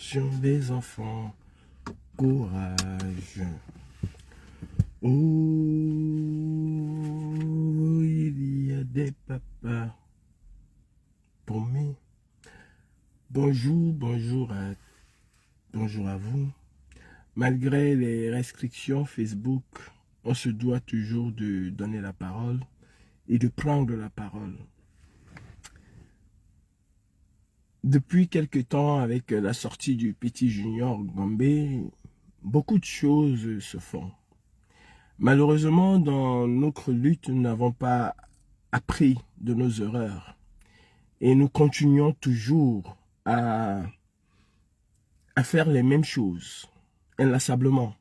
Attention les enfants, courage. Oh, il y a des papas paumés. Bonjour, bonjour à vous. Malgré les restrictions Facebook, on se doit toujours de donner la parole et de prendre la parole. Depuis quelque temps, avec la sortie du petit Junior Gombe, beaucoup de choses se font. Malheureusement, dans notre lutte, nous n'avons pas appris de nos erreurs. Et nous continuons toujours à faire les mêmes choses, inlassablement.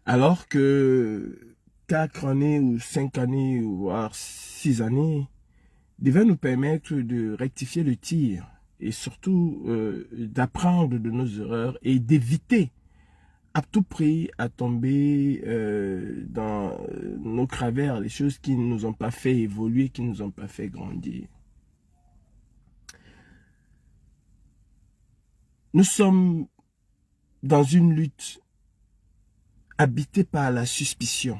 Alors que 4 années ou 5 années, voire 6 années, devait nous permettre de rectifier le tir et surtout d'apprendre de nos erreurs et d'éviter à tout prix à tomber dans nos travers, les choses qui ne nous ont pas fait évoluer, qui ne nous ont pas fait grandir. Nous sommes dans une lutte habitée par la suspicion,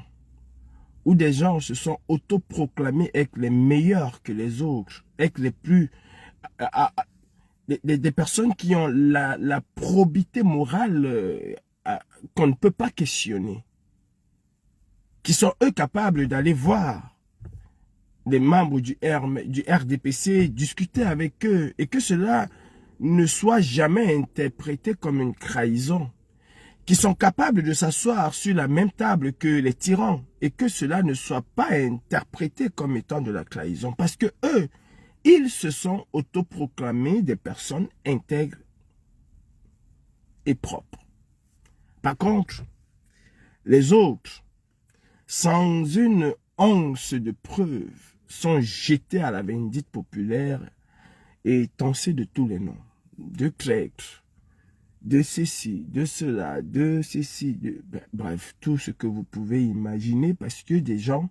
où des gens se sont autoproclamés être les meilleurs que les autres, être les plus... des personnes qui ont la probité morale qu'on ne peut pas questionner, qui sont eux capables d'aller voir des membres du RDPC, discuter avec eux, et que cela ne soit jamais interprété comme une trahison, qui sont capables de s'asseoir sur la même table que les tyrans, et que cela ne soit pas interprété comme étant de la trahison, parce que eux, ils se sont autoproclamés des personnes intègres et propres. Par contre, les autres, sans une once de preuve, sont jetés à la vindicte populaire et tancés de tous les noms, de traîtres, de ceci, de cela, de ceci, bref, tout ce que vous pouvez imaginer, parce que des gens,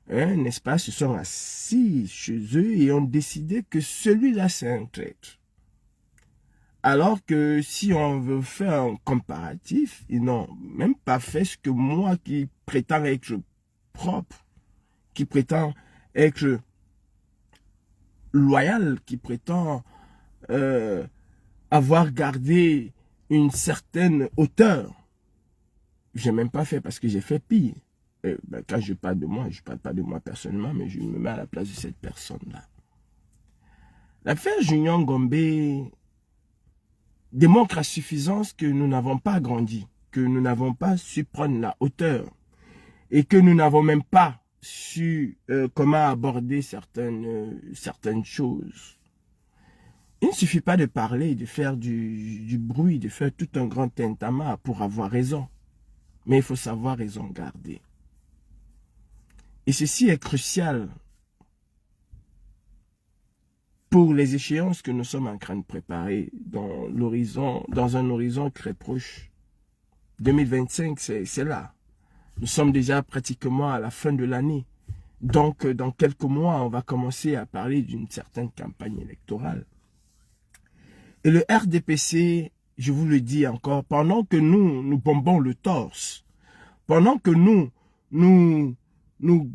n'est-ce pas, se sont assis chez eux et ont décidé que celui-là c'est un traître. Alors que si on veut faire un comparatif, ils n'ont même pas fait ce que moi qui prétends être propre, qui prétend être loyal, qui prétend avoir gardé une certaine hauteur. J'ai même pas fait parce que j'ai fait pire. Quand je parle de moi, je ne parle pas de moi personnellement, mais je me mets à la place de cette personne-là. L'affaire Junior Gombe démontre à suffisance que nous n'avons pas grandi, que nous n'avons pas su prendre la hauteur et que nous n'avons même pas su comment aborder certaines choses. Il ne suffit pas de parler, de faire du bruit, de faire tout un grand tintamarre pour avoir raison. Mais il faut savoir raison garder. Et ceci est crucial pour les échéances que nous sommes en train de préparer dans un horizon très proche. 2025, c'est là. Nous sommes déjà pratiquement à la fin de l'année. Donc, dans quelques mois, on va commencer à parler d'une certaine campagne électorale. Et le RDPC, je vous le dis encore, pendant que nous bombons le torse, pendant que nous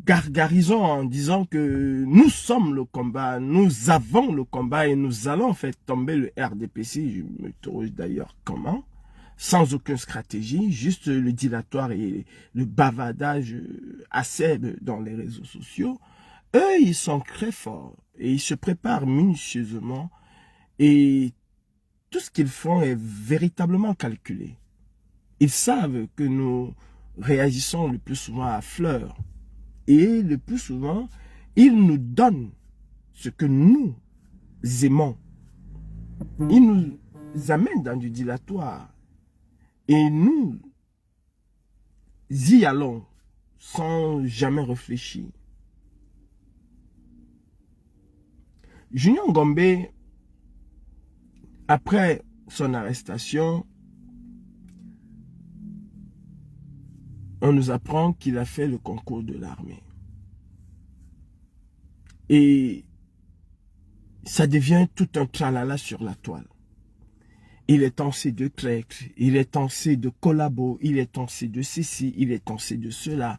gargarisons en disant que nous sommes le combat, nous avons le combat et nous allons faire tomber le RDPC, je me trouve d'ailleurs comment, sans aucune stratégie, juste le dilatoire et le bavardage acerbe dans les réseaux sociaux. Eux, ils sont très forts et ils se préparent minutieusement et tout ce qu'ils font est véritablement calculé. Ils savent que nous réagissons le plus souvent à fleur. Et le plus souvent, ils nous donnent ce que nous aimons. Ils nous amènent dans du dilatoire. Et nous y allons sans jamais réfléchir. Junior Gombe, après son arrestation, on nous apprend qu'il a fait le concours de l'armée. Et ça devient tout un tralala sur la toile. Il est tancé de traître, il est tancé de collabo, il est tancé de ceci, il est tancé de cela.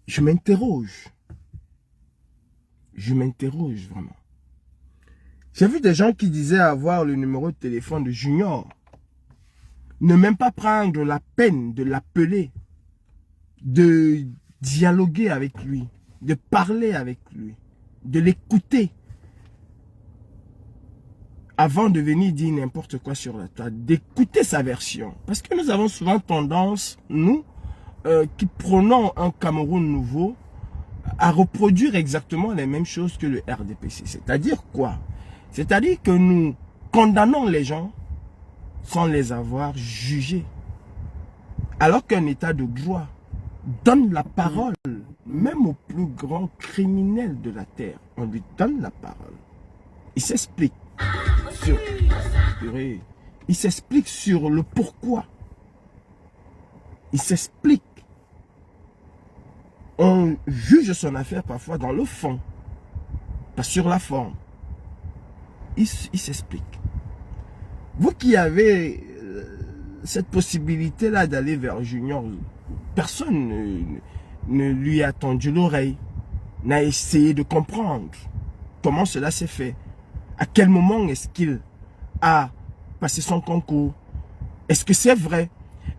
Je m'interroge. Je m'interroge vraiment. J'ai vu des gens qui disaient avoir le numéro de téléphone de Junior. Ne même pas prendre la peine de l'appeler, de dialoguer avec lui, de parler avec lui, de l'écouter. Avant de venir dire n'importe quoi sur la toile, d'écouter sa version. Parce que nous avons souvent tendance, nous, qui prenons un Cameroun nouveau, à reproduire exactement les mêmes choses que le RDPC. C'est-à-dire quoi? C'est-à-dire que nous condamnons les gens sans les avoir jugés. Alors qu'un état de droit donne la parole, même au plus grand criminel de la terre. On lui donne la parole. Il s'explique. Il s'explique sur le pourquoi. Il s'explique. On juge son affaire parfois dans le fond, pas sur la forme. Il s'explique. Vous qui avez cette possibilité-là d'aller vers Junior, personne ne lui a tendu l'oreille, n'a essayé de comprendre comment cela s'est fait. À quel moment est-ce qu'il a passé son concours? Est-ce que c'est vrai?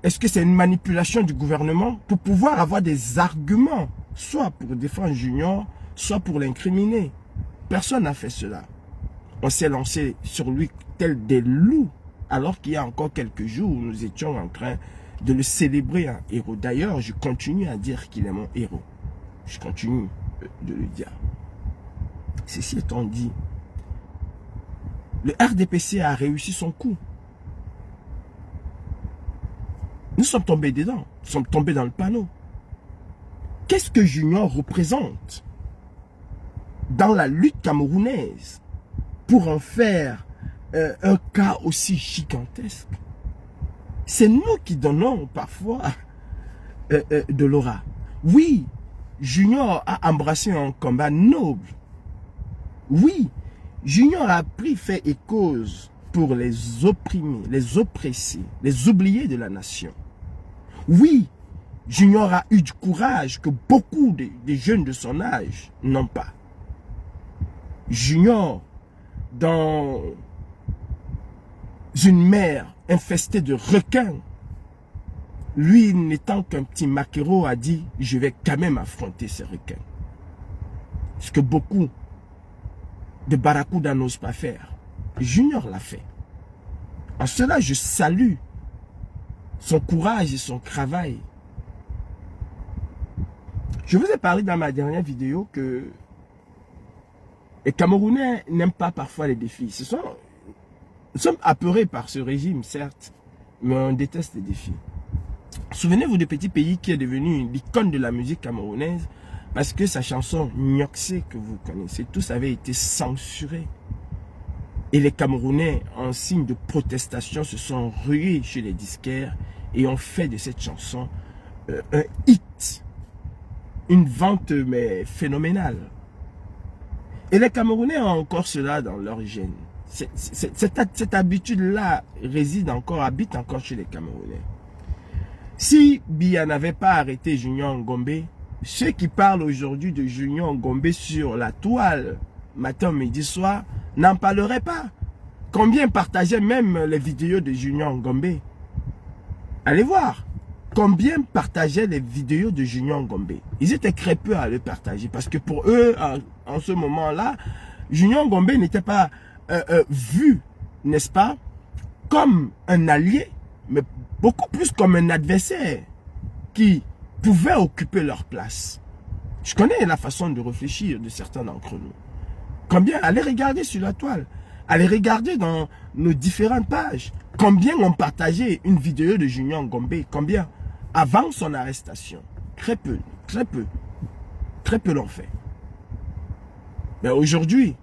Est-ce que c'est une manipulation du gouvernement pour pouvoir avoir des arguments, soit pour défendre Junior, soit pour l'incriminer? Personne n'a fait cela. On s'est lancé sur lui tel des loups, alors qu'il y a encore quelques jours, nous étions en train de le célébrer un héros. D'ailleurs, je continue à dire qu'il est mon héros. Je continue de le dire. Ceci étant dit, le RDPC a réussi son coup. Nous sommes tombés dedans. Nous sommes tombés dans le panneau. Qu'est-ce que Junior représente dans la lutte camerounaise pour en faire un cas aussi gigantesque? C'est nous qui donnons parfois de l'aura. Oui, Junior a embrassé un combat noble. Oui, Junior a pris fait et cause pour les opprimés, les oppressés, les oubliés de la nation. Oui, Junior a eu du courage que beaucoup de jeunes de son âge n'ont pas. Junior, dans une mer infestée de requins, lui n'étant qu'un petit maquereau, a dit « je vais quand même affronter ces requins ». Ce que beaucoup de barracudas n'osent pas faire. Junior l'a fait. En cela, je salue son courage et son travail. Je vous ai parlé dans ma dernière vidéo que les Camerounais n'aiment pas parfois les défis. Nous sommes apeurés par ce régime, certes, mais on déteste les défis. Souvenez-vous de petit pays qui est devenu l'icône de la musique camerounaise parce que sa chanson Nyoxé, que vous connaissez tous, avait été censurée. Et les Camerounais, en signe de protestation, se sont rués chez les disquaires et ont fait de cette chanson un hit. Une vente mais phénoménale. Et les Camerounais ont encore cela dans leur gène. Cette habitude-là habite encore chez les Camerounais. Si Biya n'avait pas arrêté Junior Ngombe, ceux qui parlent aujourd'hui de Junior Ngombe sur la toile, matin, midi, soir, n'en parleraient pas. Combien partageaient même les vidéos de Junior Ngombe? Allez voir. Combien partageaient les vidéos de Junior Ngombe? Ils étaient très peu à le partager parce que pour eux, en ce moment-là, Junior Ngombe n'était pas vu, n'est-ce pas, comme un allié, mais beaucoup plus comme un adversaire qui pouvait occuper leur place. Je connais la façon de réfléchir de certains d'entre nous. Combien, allez regarder sur la toile, allez regarder dans nos différentes pages, combien ont partagé une vidéo de Junior Ngombe, combien avant son arrestation. Très peu, très peu, très peu l'ont fait. Mais aujourd'hui,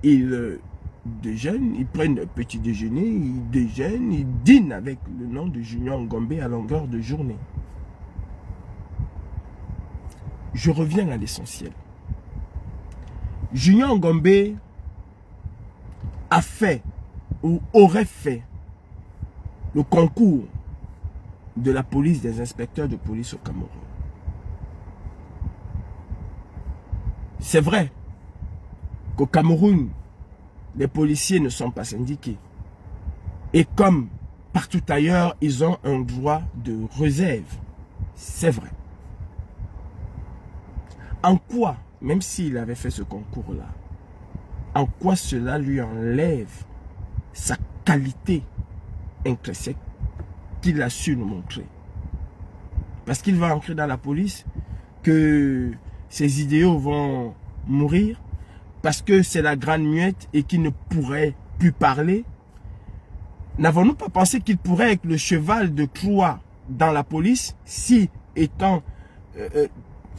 ils déjeunent, ils prennent un petit déjeuner, ils déjeunent, ils dînent avec le nom de Junior Ngombe à longueur de journée. Je reviens à l'essentiel. Junior Ngombe a fait ou aurait fait le concours de la police, des inspecteurs de police au Cameroun. C'est vrai qu'au Cameroun, les policiers ne sont pas syndiqués. Et comme partout ailleurs, ils ont un droit de réserve. C'est vrai. En quoi, même s'il avait fait ce concours-là, en quoi cela lui enlève sa qualité intrinsèque qu'il a su nous montrer? Parce qu'il va entrer dans la police, que ses idéaux vont mourir, parce que c'est la grande muette et qu'il ne pourrait plus parler. N'avons-nous pas pensé qu'il pourrait être le cheval de Troie dans la police si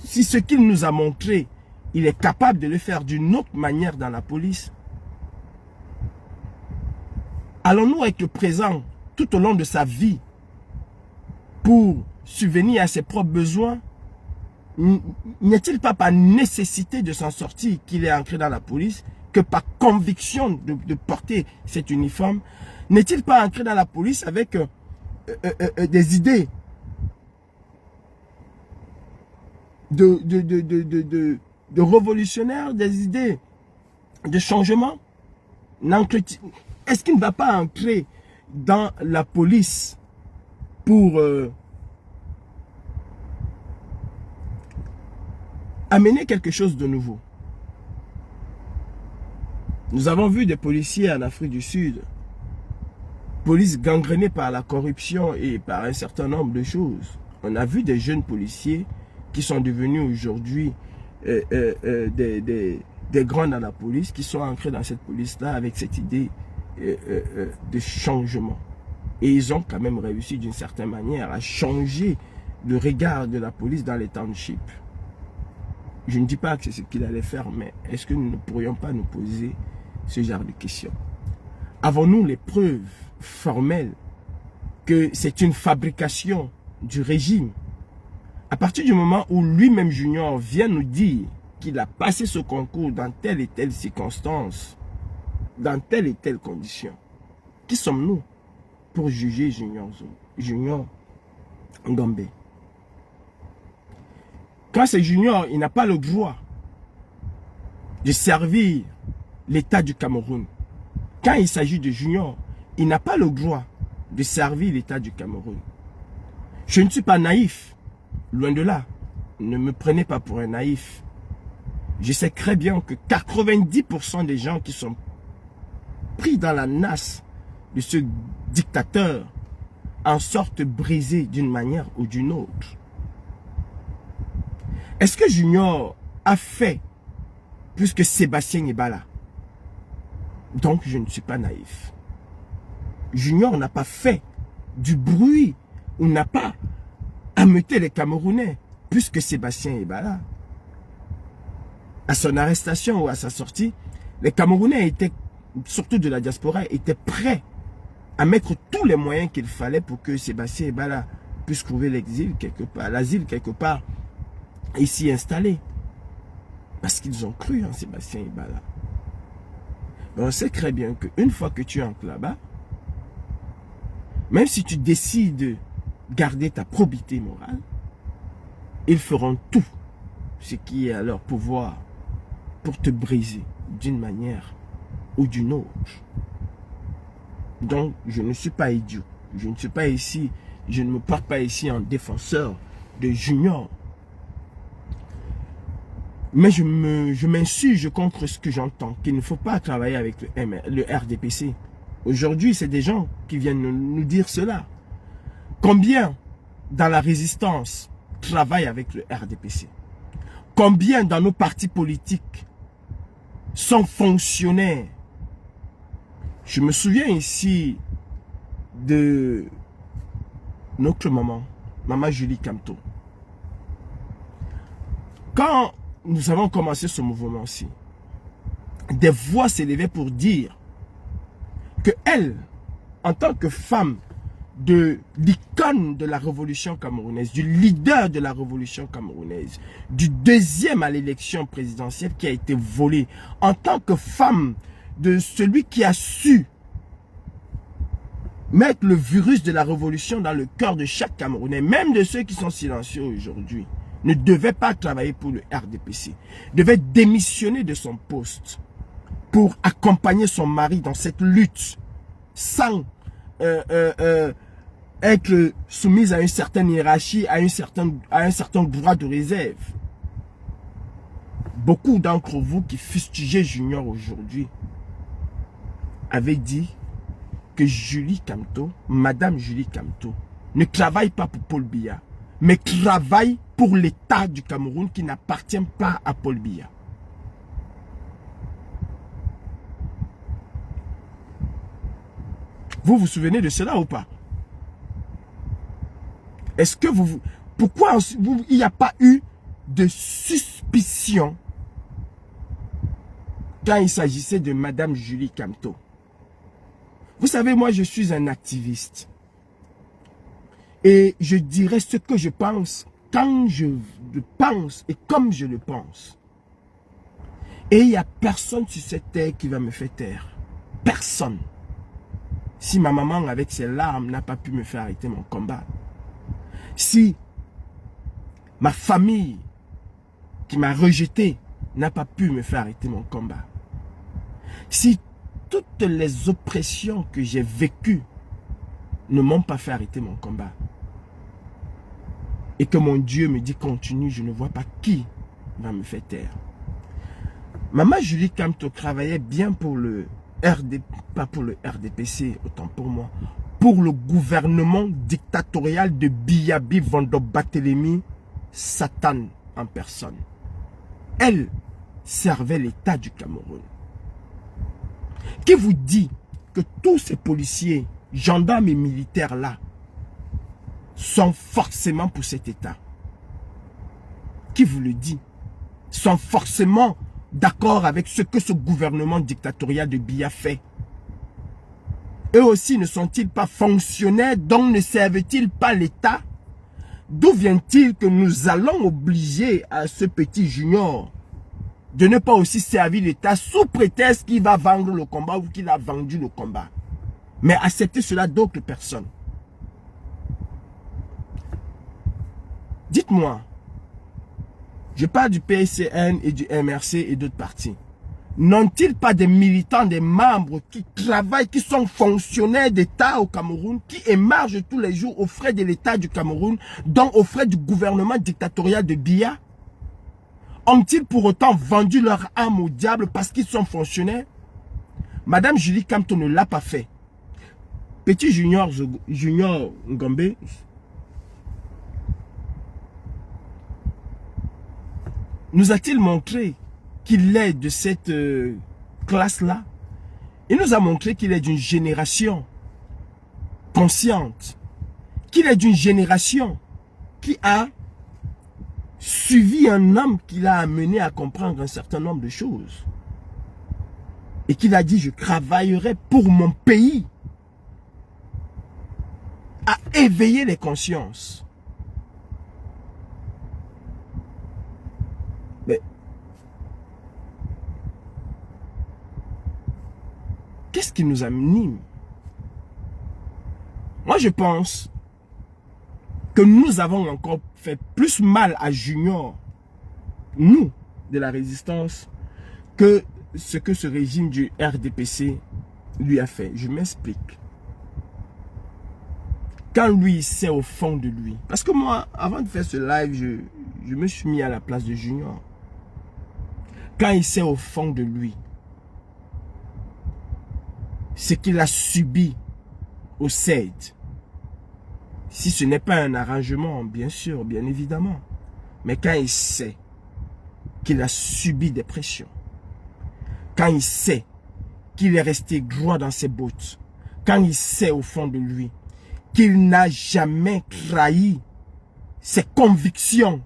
si ce qu'il nous a montré, il est capable de le faire d'une autre manière dans la police? Allons-nous être présents tout au long de sa vie pour subvenir à ses propres besoins? N'est-il pas par nécessité de s'en sortir qu'il est entré dans la police, que par conviction de porter cet uniforme? N'est-il pas entré dans la police avec des idées de révolutionnaires, des idées de changement? Est-ce qu'il ne va pas entrer dans la police pour amener quelque chose de nouveau? Nous avons vu des policiers en Afrique du Sud, police gangrénée par la corruption et par un certain nombre de choses. On a vu des jeunes policiers qui sont devenus aujourd'hui des grands dans la police, qui sont entrés dans cette police-là avec cette idée de changement. Et ils ont quand même réussi d'une certaine manière à changer le regard de la police dans les townships. Je ne dis pas que c'est ce qu'il allait faire, mais est-ce que nous ne pourrions pas nous poser ce genre de questions? Avons-nous les preuves formelles que c'est une fabrication du régime? À partir du moment où lui-même Junior vient nous dire qu'il a passé ce concours dans telle et telle circonstance, dans telle et telle condition, qui sommes-nous pour juger Junior Ngombe? Quand c'est Junior, il n'a pas le droit de servir l'État du Cameroun. Quand il s'agit de Junior, il n'a pas le droit de servir l'État du Cameroun. Je ne suis pas naïf, loin de là. Ne me prenez pas pour un naïf. Je sais très bien que 90% des gens qui sont pris dans la nasse de ce dictateur en sortent brisés d'une manière ou d'une autre. Est-ce que Junior a fait plus que Sébastien Ebala? Donc je ne suis pas naïf. Junior n'a pas fait du bruit ou n'a pas ameuté les Camerounais plus que Sébastien Ebala. À son arrestation ou à sa sortie, les Camerounais étaient, surtout de la diaspora, étaient prêts à mettre tous les moyens qu'il fallait pour que Sébastien Ebala puisse trouver l'exil quelque part, l'asile quelque part, ici installé. Parce qu'ils ont cru en Sébastien Ebala. Mais on sait très bien qu'une fois que tu entres là-bas, même si tu décides de garder ta probité morale, ils feront tout ce qui est à leur pouvoir pour te briser d'une manière ou d'une autre. Donc, je ne suis pas idiot. Je ne suis pas ici, je ne me porte pas ici en défenseur de Junior. Mais je m'insurge contre ce que j'entends, qu'il ne faut pas travailler avec le RDPC. Aujourd'hui, c'est des gens qui viennent nous dire cela. Combien dans la résistance travaillent avec le RDPC? Combien dans nos partis politiques sont fonctionnaires? Je me souviens ici de notre maman Julie Camteau. Quand nous avons commencé ce mouvement-ci, des voix s'élevaient pour dire que elle, en tant que femme de l'icône de la révolution camerounaise, du leader de la révolution camerounaise, du deuxième à l'élection présidentielle qui a été volée, en tant que femme de celui qui a su mettre le virus de la révolution dans le cœur de chaque Camerounais, même de ceux qui sont silencieux aujourd'hui, ne devait pas travailler pour le RDPC, devait démissionner de son poste pour accompagner son mari dans cette lutte sans être soumise à une certaine hiérarchie, à un certain droit de réserve. Beaucoup d'entre vous qui fustigez Junior aujourd'hui avaient dit que Julie Kamto, Madame Julie Kamto, ne travaille pas pour Paul Biya, mais travaille pour l'État du Cameroun qui n'appartient pas à Paul Biya. Vous vous souvenez de cela ou pas? Est-ce que vous... Pourquoi il n'y a pas eu de suspicion quand il s'agissait de Madame Julie Kamto? Vous savez, moi je suis un activiste. Et je dirais ce que je pense quand je le pense et comme je le pense. Et il n'y a personne sur cette terre qui va me faire taire. Personne. Si ma maman avec ses larmes n'a pas pu me faire arrêter mon combat. Si ma famille qui m'a rejeté n'a pas pu me faire arrêter mon combat. Si toutes les oppressions que j'ai vécues ne m'ont pas fait arrêter mon combat. Et que mon Dieu me dit continue, je ne vois pas qui va me faire taire. Maman Julie Kamto travaillait bien pour le pas pour le RDPC, autant pour moi, pour le gouvernement dictatorial de Biyabi Vando Barthélemy, Satan en personne. Elle servait l'État du Cameroun. Qui vous dit que tous ces policiers, gendarmes et militaires là sont forcément pour cet État? Qui vous le dit? Sont forcément d'accord avec ce que ce gouvernement dictatorial de Biya fait? Eux aussi ne sont-ils pas fonctionnaires, donc ne servent-ils pas l'État? D'où vient-il que nous allons obliger à ce petit Junior de ne pas aussi servir l'État sous prétexte qu'il va vendre le combat ou qu'il a vendu le combat? Mais accepter cela d'autres personnes. Dites-moi, je parle du PSCN et du MRC et d'autres partis. N'ont-ils pas des militants, des membres qui travaillent, qui sont fonctionnaires d'État au Cameroun, qui émargent tous les jours aux frais de l'État du Cameroun, donc aux frais du gouvernement dictatorial de Biya? Ont-ils pour autant vendu leur âme au diable parce qu'ils sont fonctionnaires? Madame Julie Kamto ne l'a pas fait. Petit Junior Ngombe, nous a-t-il montré qu'il est de cette classe-là? Il nous a montré qu'il est d'une génération consciente, qu'il est d'une génération qui a suivi un homme qui l'a amené à comprendre un certain nombre de choses. Et qu'il a dit, je travaillerai pour mon pays à éveiller les consciences. Mais qu'est-ce qui nous anime? Moi, je pense que nous avons encore fait plus mal à Junior, nous, de la résistance, que ce que ce régime du RDPC lui a fait. Je m'explique. Quand lui, il sait au fond de lui. Parce que moi, avant de faire ce live, je me suis mis à la place de Junior. Quand il sait au fond de lui ce qu'il a subi au CED, si ce n'est pas un arrangement, bien sûr, bien évidemment, mais quand il sait qu'il a subi des pressions, quand il sait qu'il est resté droit dans ses bottes, quand il sait au fond de lui qu'il n'a jamais trahi ses convictions,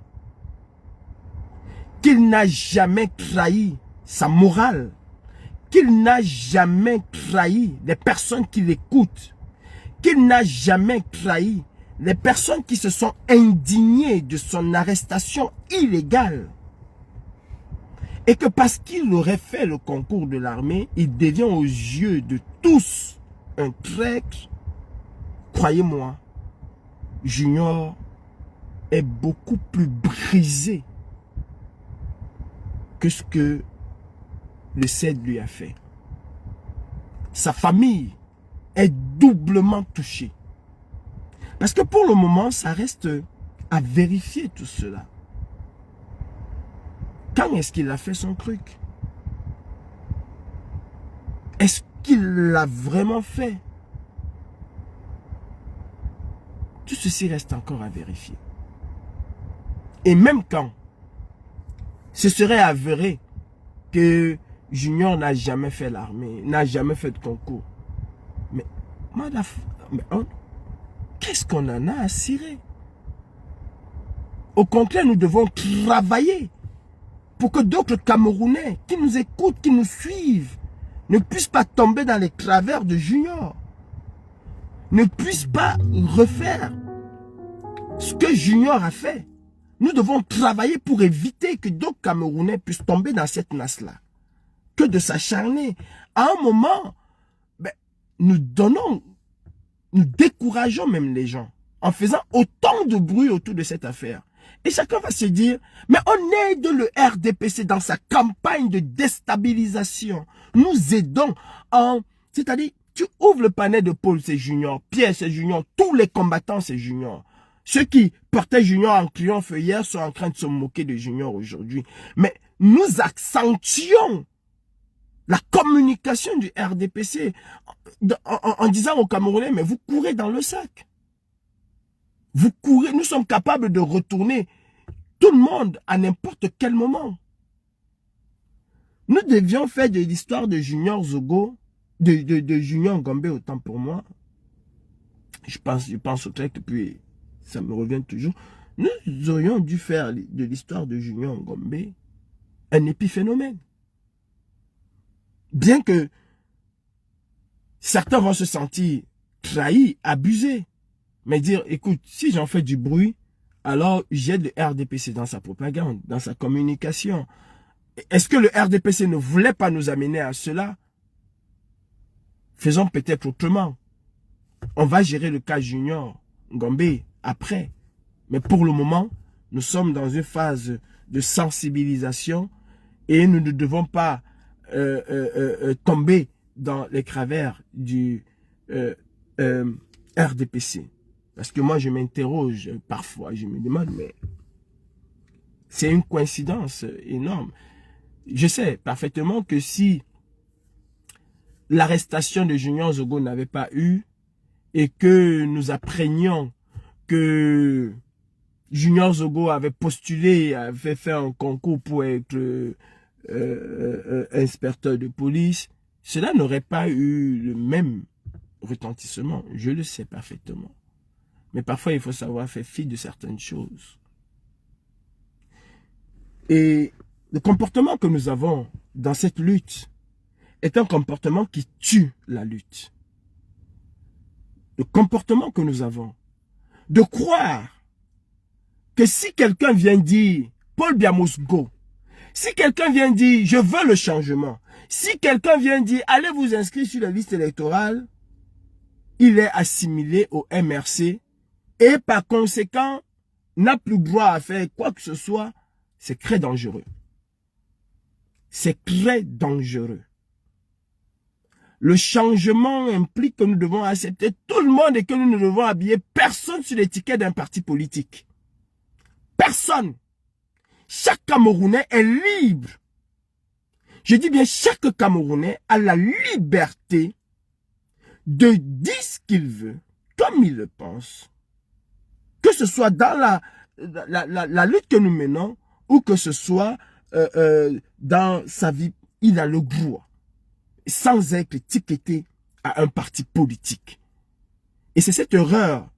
qu'il n'a jamais trahi sa morale, qu'il n'a jamais trahi les personnes qui l'écoutent, qu'il n'a jamais trahi les personnes qui se sont indignées de son arrestation illégale. Et que parce qu'il aurait fait le concours de l'armée, il devient aux yeux de tous un traître. Croyez-moi, Junior est beaucoup plus brisé que ce que le CED lui a fait. Sa famille est doublement touchée. Parce que pour le moment, ça reste à vérifier tout cela. Quand est-ce qu'il a fait son truc? Est-ce qu'il l'a vraiment fait? Tout ceci reste encore à vérifier. Et même quand ce serait avéré que Junior n'a jamais fait l'armée, n'a jamais fait de concours, mais qu'est-ce qu'on en a à cirer? Au contraire, nous devons travailler pour que d'autres Camerounais qui nous écoutent, qui nous suivent, ne puissent pas tomber dans les travers de Junior. Ne puissent pas refaire ce que Junior a fait. Nous devons travailler pour éviter que d'autres Camerounais puissent tomber dans cette nasse-là. Que de s'acharner. À un moment, nous décourageons même les gens en faisant autant de bruit autour de cette affaire. Et chacun va se dire, mais on aide le RDPC dans sa campagne de déstabilisation. Nous aidons c'est-à-dire, tu ouvres le panel de Paul, c'est Junior, Pierre, c'est Junior, tous les combattants, c'est Junior. Ceux qui portaient Junior en triomphe hier sont en train de se moquer de Junior aujourd'hui. Mais nous accentuons la communication du RDPC en disant aux Camerounais, mais vous courez dans le sac. Vous courez, nous sommes capables de retourner tout le monde à n'importe quel moment. Nous devions faire de l'histoire de Junior Zogo, de Junior Ngombe, autant pour moi. Je pense au truc, et puis ça me revient toujours. Nous aurions dû faire de l'histoire de Junior Ngombe un épiphénomène. Bien que certains vont se sentir trahis, abusés. Mais dire, écoute, si j'en fais du bruit, alors j'aide le RDPC dans sa propagande, dans sa communication. Est-ce que le RDPC ne voulait pas nous amener à cela? Faisons peut-être autrement. On va gérer le cas Junior Ngombe après. Mais pour le moment, nous sommes dans une phase de sensibilisation et nous ne devons pas tomber dans les travers du RDPC. Parce que moi, je m'interroge parfois, je me demande, mais c'est une coïncidence énorme. Je sais parfaitement que si l'arrestation de Junior Zogo n'avait pas eu et que nous apprenions que Junior Zogo avait postulé, avait fait un concours pour être inspecteur de police, cela n'aurait pas eu le même retentissement. Je le sais parfaitement. Mais parfois, il faut savoir faire fi de certaines choses. Et le comportement que nous avons dans cette lutte est un comportement qui tue la lutte. Le comportement que nous avons de croire que si quelqu'un vient dire Paul Biamos go, si quelqu'un vient dire je veux le changement, si quelqu'un vient dire allez vous inscrire sur la liste électorale, il est assimilé au MRC et par conséquent n'a plus droit à faire quoi que ce soit. C'est très dangereux. C'est très dangereux. Le changement implique que nous devons accepter tout le monde et que nous ne devons habiller personne sur l'étiquette d'un parti politique. Personne. Chaque Camerounais est libre. Je dis bien chaque Camerounais a la liberté de dire ce qu'il veut, comme il le pense. Que ce soit dans la lutte que nous menons ou que ce soit dans sa vie, il a le droit. Sans être étiqueté à un parti politique. Et c'est cette erreur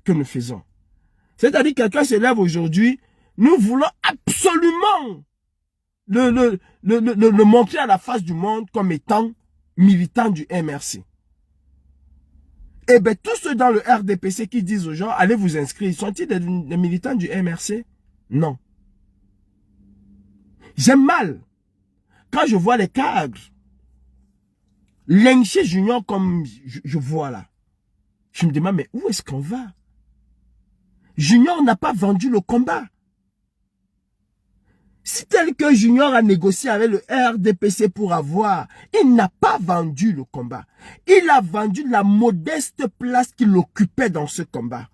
que nous faisons. C'est-à-dire que quelqu'un se lève aujourd'hui, nous voulons absolument le montrer à la face du monde comme étant militant du MRC. Eh bien, tous ceux dans le RDPC qui disent aux gens, allez vous inscrire, sont-ils des militants du MRC? Non. J'aime mal quand je vois les cadres lyncher Junior comme je vois là, je me demande, mais où est-ce qu'on va? Junior n'a pas vendu le combat. Si tel que Junior a négocié avec le RDPC pour avoir, il n'a pas vendu le combat. Il a vendu la modeste place qu'il occupait dans ce combat.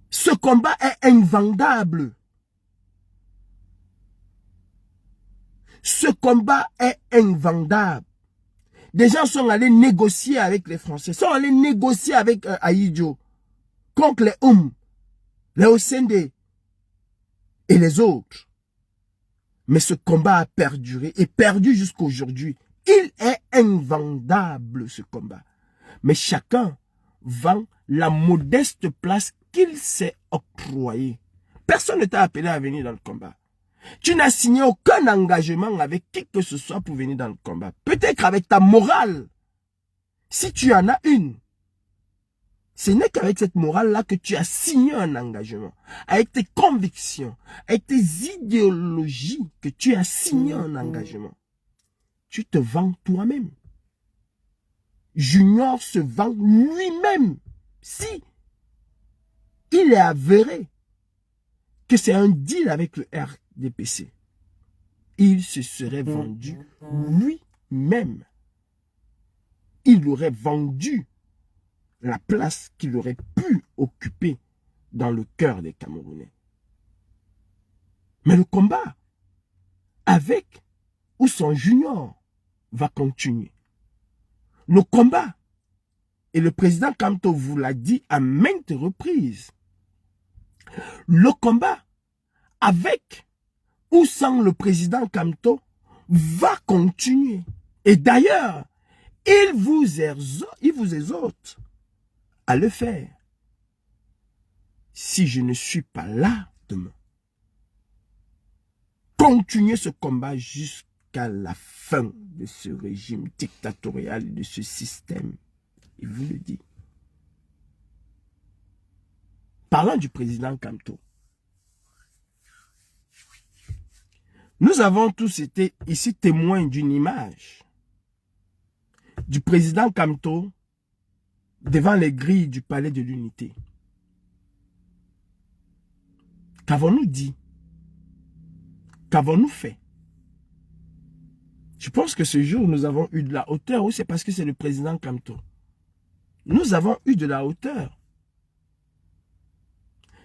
Ce combat est invendable. Ce combat est invendable. Des gens sont allés négocier avec les Français, sont allés négocier avec Aïdjo, contre les les Osende et les autres. Mais ce combat a perduré et perdu jusqu'à aujourd'hui. Il est invendable, ce combat. Mais chacun vend la modeste place qu'il s'est octroyée. Personne ne t'a appelé à venir dans le combat. Tu n'as signé aucun engagement avec qui que ce soit pour venir dans le combat. Peut-être avec ta morale, si tu en as une. Ce n'est qu'avec cette morale-là que tu as signé un engagement. Avec tes convictions, avec tes idéologies, que tu as signé un engagement. Tu te vends toi-même. Junior se vend lui-même. Si il est avéré que c'est un deal avec le RDPC, il se serait vendu lui-même. Il aurait vendu la place qu'il aurait pu occuper dans le cœur des Camerounais. Mais le combat, avec ou sans Junior, va continuer. Le combat, et le président Kamto vous l'a dit à maintes reprises, le combat, avec ou sans le président Kamto, va continuer. Et d'ailleurs, il vous exhorte à le faire. Si je ne suis pas là demain, continuez ce combat jusqu'à la fin de ce régime dictatorial, de ce système. Il vous le dit. Parlant du président Kamto, nous avons tous été ici témoins d'une image du président Kamto devant les grilles du palais de l'Unité. Qu'avons-nous dit? Qu'avons-nous fait? Je pense que ce jour, nous avons eu de la hauteur, ou c'est parce que c'est le président Kamto. Nous avons eu de la hauteur.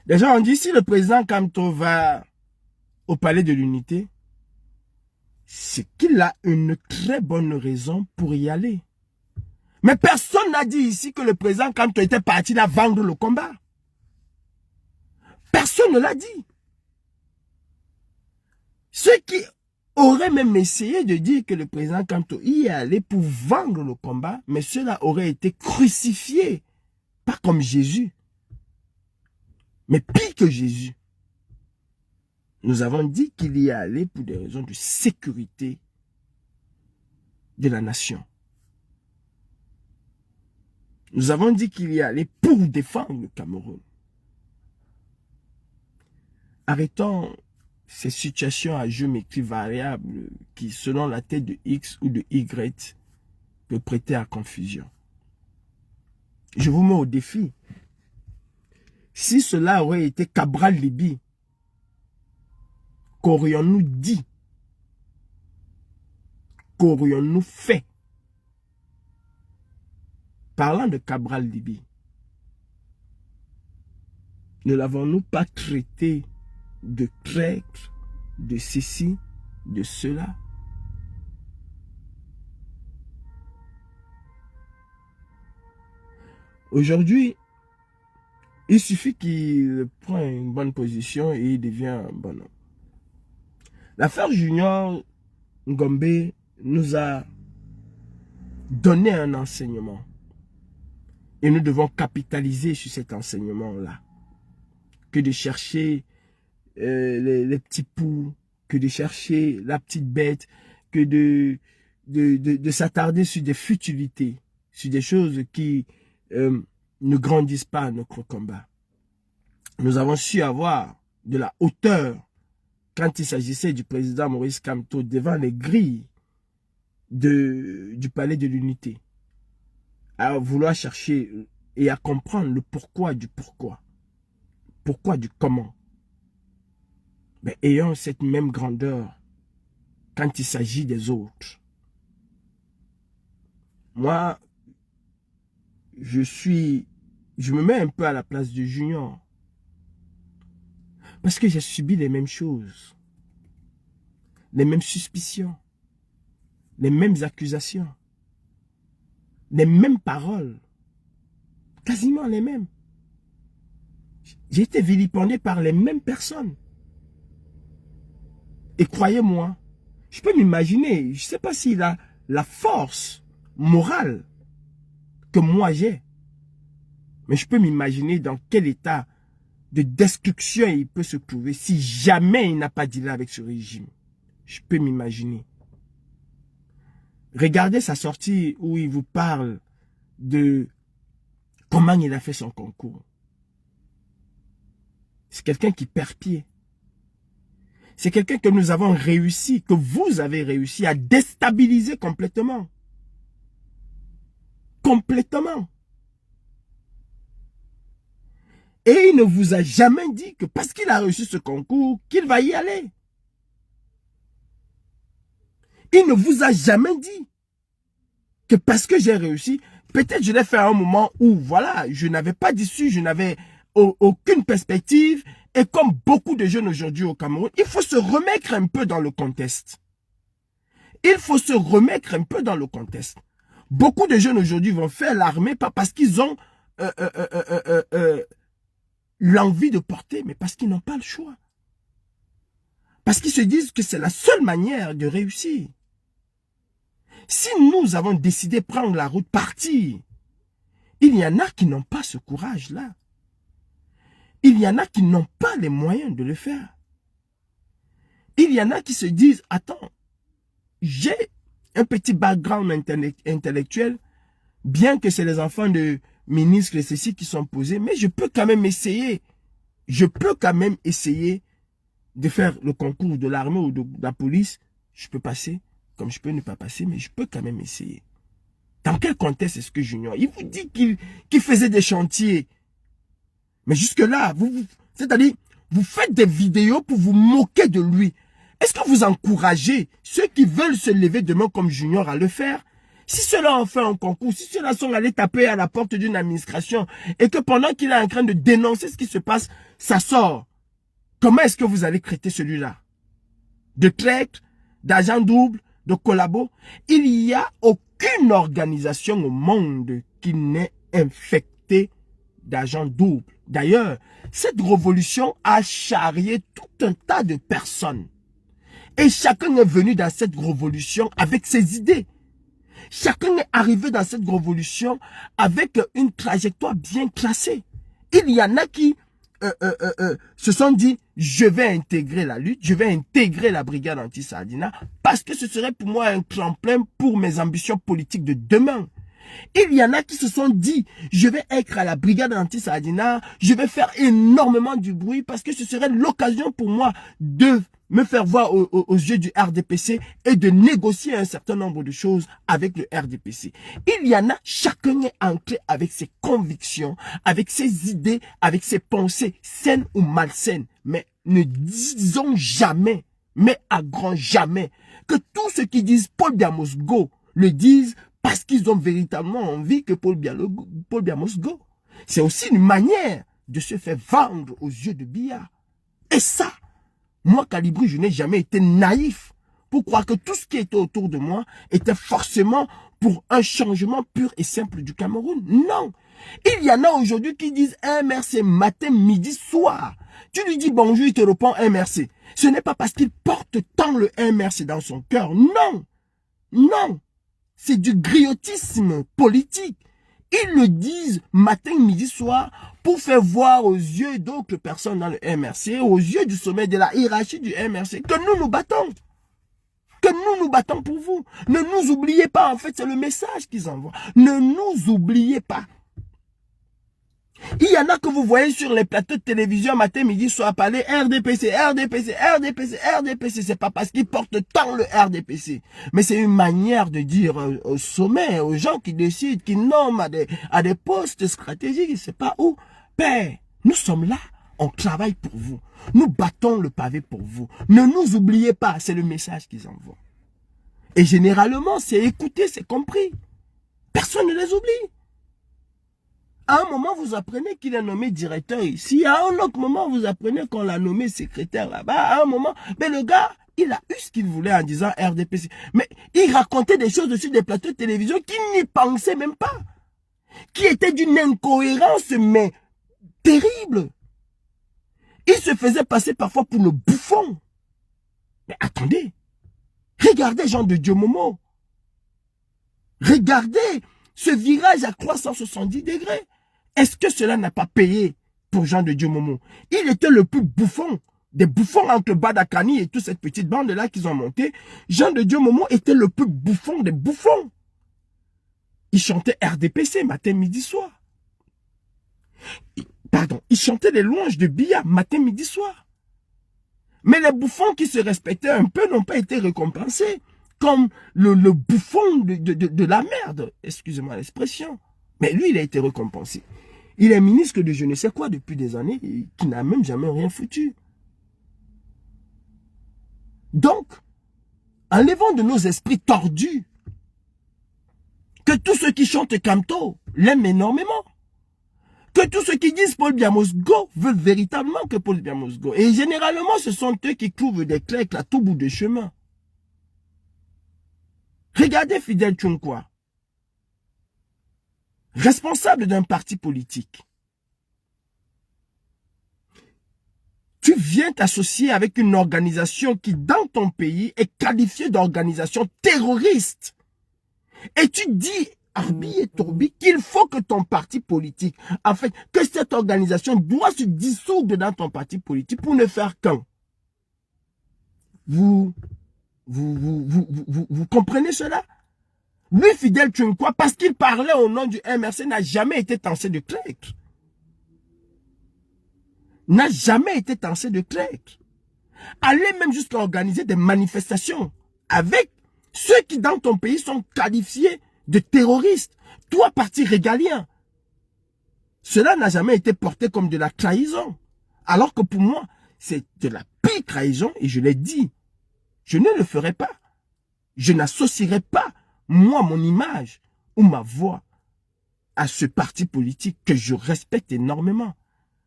Les gens ont dit, si le président Kamto va au palais de l'Unité, c'est qu'il a une très bonne raison pour y aller. Mais personne n'a dit ici que le président Kamto était parti là vendre le combat. Personne ne l'a dit. Ceux qui auraient même essayé de dire que le président Kamto y est allé pour vendre le combat, mais cela aurait été crucifié. Pas comme Jésus, mais pire que Jésus. Nous avons dit qu'il y est allé pour des raisons de sécurité de la nation. Nous avons dit qu'il y est allé pour défendre le Cameroun. Arrêtons ces situations à géométrie variable qui, selon la tête de X ou de Y, peut prêter à confusion. Je vous mets au défi. Si cela aurait été Cabral Libye, qu'aurions-nous dit? Qu'aurions-nous fait? Parlant de Cabral Libye, ne l'avons-nous pas traité de traître, de ceci, de cela? Aujourd'hui, il suffit qu'il prenne une bonne position et il devient un bon homme. L'affaire Junior Ngombe nous a donné un enseignement. Et nous devons capitaliser sur cet enseignement-là. Que de chercher les petits poux, que de chercher la petite bête, que de s'attarder sur des futilités, sur des choses qui ne grandissent pas notre combat. Nous avons su avoir de la hauteur quand il s'agissait du président Maurice Kamto devant les grilles du palais de l'unité, à vouloir chercher et à comprendre le pourquoi du pourquoi du comment. Mais ayons cette même grandeur quand il s'agit des autres. Moi, je me mets un peu à la place de Junior. Parce que j'ai subi les mêmes choses. Les mêmes suspicions. Les mêmes accusations. Les mêmes paroles. Quasiment les mêmes. J'ai été vilipendé par les mêmes personnes. Et croyez-moi, je peux m'imaginer, je ne sais pas s'il a la force morale que moi j'ai. Mais je peux m'imaginer dans quel état de destruction il peut se trouver si jamais il n'a pas dealé avec ce régime. Je peux m'imaginer. Regardez sa sortie où il vous parle de comment il a fait son concours. C'est quelqu'un qui perd pied. C'est quelqu'un que nous avons réussi, que vous avez réussi à déstabiliser complètement. Complètement. Et il ne vous a jamais dit que parce qu'il a reçu ce concours, qu'il va y aller. Il ne vous a jamais dit que parce que j'ai réussi, peut-être je l'ai fait à un moment où, voilà, je n'avais pas d'issue, je n'avais aucune perspective. Et comme beaucoup de jeunes aujourd'hui au Cameroun, il faut se remettre un peu dans le contexte. Il faut se remettre un peu dans le contexte. Beaucoup de jeunes aujourd'hui vont faire l'armée, pas parce qu'ils ont l'envie de porter, mais parce qu'ils n'ont pas le choix. Parce qu'ils se disent que c'est la seule manière de réussir. Si nous avons décidé de prendre la route, partir, il y en a qui n'ont pas ce courage-là. Il y en a qui n'ont pas les moyens de le faire. Il y en a qui se disent, attends, j'ai un petit background intellectuel, bien que c'est les enfants de ministres et ceci qui sont posés, mais je peux quand même essayer. Je peux quand même essayer de faire le concours de l'armée ou de la police. Je peux passer, comme je peux ne pas passer, mais je peux quand même essayer. Dans quel contexte est-ce que Junior? Il vous dit qu'il faisait des chantiers. Mais jusque-là, c'est-à-dire, vous faites des vidéos pour vous moquer de lui. Est-ce que vous encouragez ceux qui veulent se lever demain comme Junior à le faire? Si ceux-là ont fait un concours, si ceux-là sont allés taper à la porte d'une administration et que pendant qu'il est en train de dénoncer ce qui se passe, ça sort, comment est-ce que vous allez traiter celui-là? De traître, d'agent double, de collabo? Il n'y a aucune organisation au monde qui n'est infectée d'agents doubles. D'ailleurs, cette révolution a charrié tout un tas de personnes. Et chacun est venu dans cette révolution avec ses idées. Chacun est arrivé dans cette révolution avec une trajectoire bien tracée. Il y en a qui se sont dit, je vais intégrer la lutte, je vais intégrer la brigade anti-Sardina parce que ce serait pour moi un tremplin pour mes ambitions politiques de demain. Il y en a qui se sont dit, je vais être à la brigade anti-Sardina, je vais faire énormément du bruit parce que ce serait l'occasion pour moi de me faire voir aux yeux du RDPC et de négocier un certain nombre de choses avec le RDPC. Il y en a, chacun est ancré avec ses convictions, avec ses idées, avec ses pensées saines ou malsaines. Mais ne disons jamais, mais à grand jamais, que tous ceux qui disent Paul Biamos go le disent parce qu'ils ont véritablement envie que Paul Biamos go. C'est aussi une manière de se faire vendre aux yeux de Biya. Et ça, moi, Kalibri, je n'ai jamais été naïf pour croire que tout ce qui était autour de moi était forcément pour un changement pur et simple du Cameroun. Non. Il y en a aujourd'hui qui disent MRC matin, midi, soir. Tu lui dis bonjour, il te répond MRC. Ce n'est pas parce qu'il porte tant le MRC dans son cœur. Non. Non. C'est du griotisme politique. Ils le disent matin, midi, soir pour faire voir aux yeux d'autres personnes dans le MRC, aux yeux du sommet de la hiérarchie du MRC, que nous nous battons. Que nous nous battons pour vous. Ne nous oubliez pas, en fait, c'est le message qu'ils envoient. Ne nous oubliez pas. Il y en a que vous voyez sur les plateaux de télévision matin, midi, soir parler RDPC, RDPC, RDPC, RDPC. C'est pas parce qu'ils portent tant le RDPC. Mais c'est une manière de dire au sommet, aux gens qui décident, qui nomment à des postes stratégiques, je ne sais pas où. Père, nous sommes là, on travaille pour vous. Nous battons le pavé pour vous. Ne nous oubliez pas, c'est le message qu'ils envoient. Et généralement, c'est écouté, c'est compris. Personne ne les oublie. À un moment, vous apprenez qu'il est nommé directeur ici. À un autre moment, vous apprenez qu'on l'a nommé secrétaire là-bas. À un moment, mais le gars, il a eu ce qu'il voulait en disant RDPC. Mais il racontait des choses sur des plateaux de télévision qu'il n'y pensait même pas. Qui étaient d'une incohérence, mais terrible. Il se faisait passer parfois pour le bouffon. Mais attendez. Regardez Jean de Dieu Momo. Regardez ce virage à 370 degrés. Est-ce que cela n'a pas payé pour Jean de Dieu Momo? Il était le plus bouffon, des bouffons entre Badakani et toute cette petite bande-là qu'ils ont monté. Jean de Dieu Momo était le plus bouffon des bouffons. Il chantait RDPC matin, midi, soir. Pardon, il chantait les louanges de Biya matin, midi, soir. Mais les bouffons qui se respectaient un peu n'ont pas été récompensés. Comme le bouffon de la merde. Excusez-moi l'expression. Mais lui, il a été récompensé. Il est ministre de je ne sais quoi depuis des années et qui n'a même jamais rien foutu. Donc, enlevons de nos esprits tordus que tous ceux qui chantent Kamto l'aiment énormément. Que tous ceux qui disent Paul Biamos Go veulent véritablement que Paul Biamos Go. Et généralement, ce sont eux qui trouvent des clés à tout bout de chemin. Regardez Fidel Tchonkwa, responsable d'un parti politique. Tu viens t'associer avec une organisation qui, dans ton pays, est qualifiée d'organisation terroriste. Et tu dis, Arbi et Tourbi, qu'il faut que ton parti politique, en fait, que cette organisation doit se dissoudre dans ton parti politique pour ne faire qu'un. Vous comprenez cela? Lui, Fidel Tchonkwa, parce qu'il parlait au nom du MRC, n'a jamais été tancé de clèque. N'a jamais été tancé de clèque. Allez même jusqu'à organiser des manifestations avec ceux qui, dans ton pays, sont qualifiés de terroristes. Toi, parti régalien. Cela n'a jamais été porté comme de la trahison. Alors que pour moi, c'est de la pire trahison et je l'ai dit. Je ne le ferai pas. Je n'associerai pas, moi, mon image ou ma voix à ce parti politique que je respecte énormément.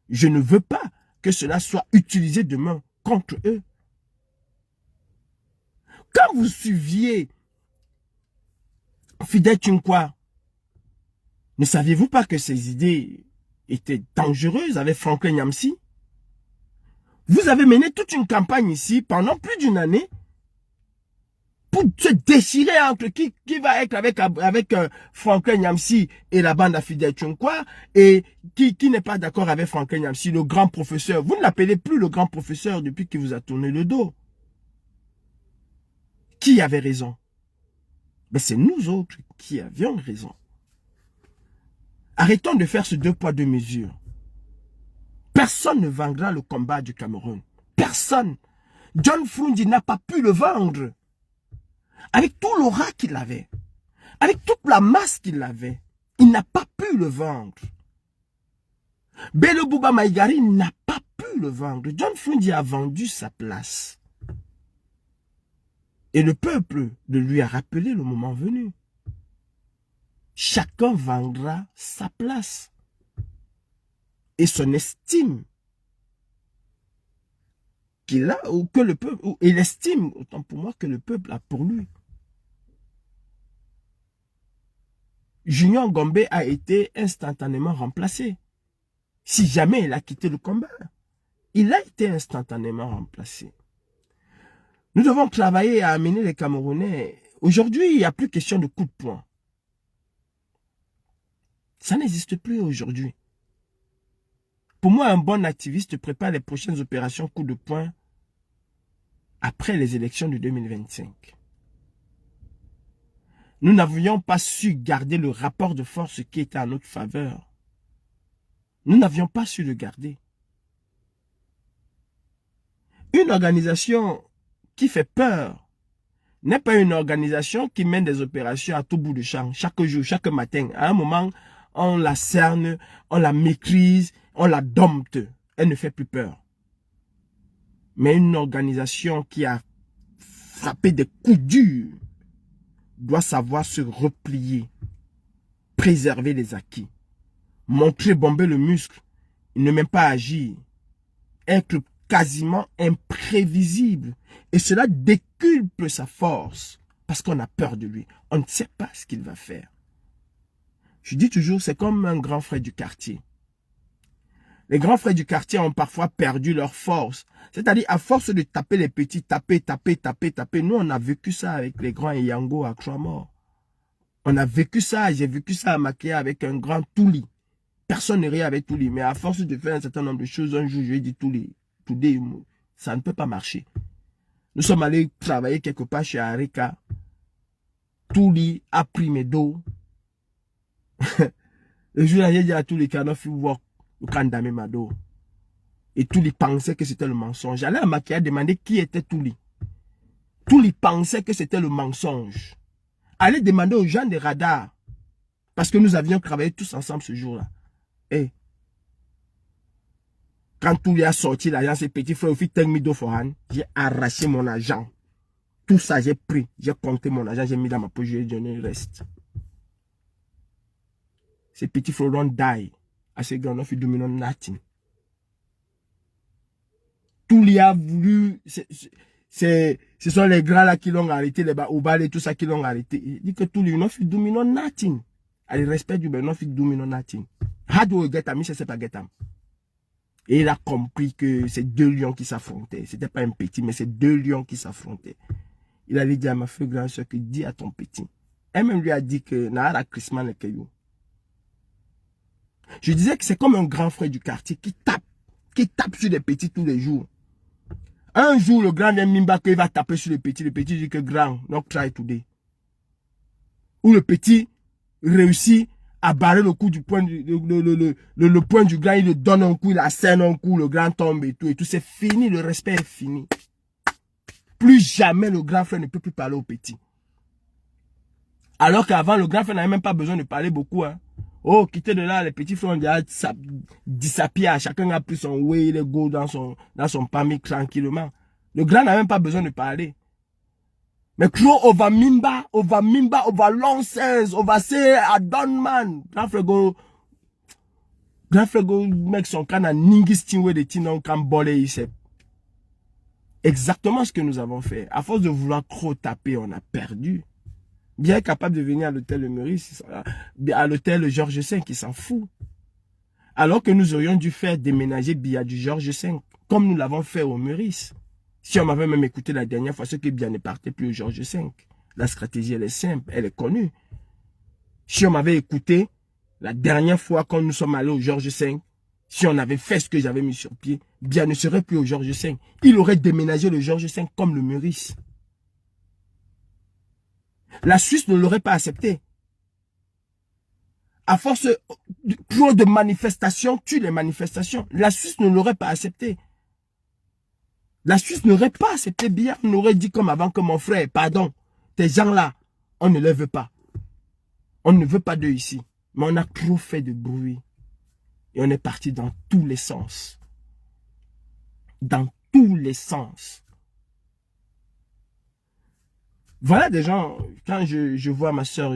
Je ne veux pas que cela soit utilisé demain contre eux. Quand vous suiviez Fidel Tchonkwa, ne saviez-vous pas que ces idées étaient dangereuses avec Franklin Nyamsi? Vous avez mené toute une campagne ici pendant plus d'une année pour se déchirer entre qui va être avec Franklin Nyamsi et la bande à Fidel Tchonkwa et qui n'est pas d'accord avec Franklin Nyamsi, le grand professeur. Vous ne l'appelez plus le grand professeur depuis qu'il vous a tourné le dos. Qui avait raison? Mais c'est nous autres qui avions raison. Arrêtons de faire ce 2 poids 2 mesures. Personne ne vaincra le combat du Cameroun. Personne. John Frundi n'a pas pu le vendre. Avec tout l'aura qu'il avait, avec toute la masse qu'il avait, il n'a pas pu le vendre. Bello Bouba Maïgari n'a pas pu le vendre. John Frundi a vendu sa place. Et le peuple de lui a rappelé le moment venu. Chacun vendra sa place. Et son estime qu'il a, ou que le peuple, ou il estime, autant pour moi, que le peuple a pour lui. Junior Gombe a été instantanément remplacé. Si jamais il a quitté le combat, il a été instantanément remplacé. Nous devons travailler à amener les Camerounais. Aujourd'hui, il n'y a plus question de coup de poing. Ça n'existe plus aujourd'hui. Pour moi, un bon activiste prépare les prochaines opérations coup de poing après les élections de 2025. Nous n'avions pas su garder le rapport de force qui était à notre faveur. Nous n'avions pas su le garder. Une organisation qui fait peur n'est pas une organisation qui mène des opérations à tout bout de champ, chaque jour, chaque matin. À un moment, on la cerne, on la maîtrise, on la dompte. Elle ne fait plus peur. Mais une organisation qui a frappé des coups durs doit savoir se replier, préserver les acquis, montrer, bomber le muscle, ne même pas agir, être quasiment imprévisible. Et cela décuple sa force parce qu'on a peur de lui. On ne sait pas ce qu'il va faire. Je dis toujours, c'est comme un grand frère du quartier. Les grands frères du quartier ont parfois perdu leur force. C'est-à-dire, à force de taper les petits, taper. Nous, on a vécu ça avec les grands Yango à Croix-Mort. On a vécu ça, j'ai vécu ça à Makéa avec un grand Touli. Personne ne riait avec Touli. Mais à force de faire un certain nombre de choses, un jour, je lui ai dit Touli, ça ne peut pas marcher. Nous sommes allés travailler quelque part chez Arika. Touli a pris mes dos. Le jour-là, j'ai dit à Touli qu'on a fait voir le Kandame Mado. Et Touli pensait que c'était le mensonge. J'allais à Makéa demander qui était Touli. Touli pensait que c'était le mensonge. Allez demander aux gens des radars. Parce que nous avions travaillé tous ensemble ce jour-là. Et quand Touli a sorti l'argent, ses petits frères, j'ai arraché mon argent. Tout ça, j'ai pris. J'ai compté mon argent, j'ai mis dans ma poche, j'ai donné le reste. Ces petits frères don't die. À ces grands, on fait dominant nothing. Touli a voulu... Ce sont les grands là qui l'ont arrêté, les Baobal et tout ça qui l'ont arrêté. Il dit que Touli, on fait dominant nothing. Allez, respect du ben, on fait dominant nothing. How do we get am? C'est pas get am. Et il a compris que c'est deux lions qui s'affrontaient. C'était pas un petit, mais c'est deux lions qui s'affrontaient. Il allait dire à ma fille grande soeur que dis à ton petit. Elle-même lui a dit que Nahara Christmas n'est que you. Je disais que c'est comme un grand frère du quartier qui tape sur les petits tous les jours. Un jour, le grand vient Mimba qu'il va taper sur le petit dit que grand, not try today. Ou le petit réussit à barrer le coup du point le point du grand, il le donne un coup, il assène un coup, le grand tombe et tout, c'est fini, le respect est fini. Plus jamais le grand frère ne peut plus parler au petit. Alors qu'avant, le grand frère n'avait même pas besoin de parler beaucoup. Hein. Oh, quittez de là, les petits frères ont déjà disappear, chacun a pris son way, il est go dans son pami tranquillement. Le grand n'a même pas besoin de parler. Mais Kro over Mimba, over nonsense, over say a done man. Grand frère go make son can a ningis tinwe de tinon kan bole isep. Exactement ce que nous avons fait. À force de vouloir trop taper, on a perdu. Bien capable de venir à l'hôtel Le Meurice, à l'hôtel Georges V, qui s'en fout. Alors que nous aurions dû faire déménager Bia du Georges V, comme nous l'avons fait au Meurice. Si on m'avait même écouté la dernière fois, ce que Bia ne partait plus au Georges V. La stratégie, elle est simple, elle est connue. Si on m'avait écouté la dernière fois quand nous sommes allés au Georges V, si on avait fait ce que j'avais mis sur pied, Bia ne serait plus au Georges V. Il aurait déménagé le Georges V comme le Meurice. La Suisse ne l'aurait pas accepté. À force de manifestations, tue les manifestations. La Suisse ne l'aurait pas accepté. La Suisse n'aurait pas accepté Bia. On aurait dit comme avant que mon frère, pardon, tes gens-là, on ne les veut pas. On ne veut pas d'eux ici. Mais on a trop fait de bruit. Et on est parti dans tous les sens. Dans tous les sens. Voilà des gens, quand je vois ma soeur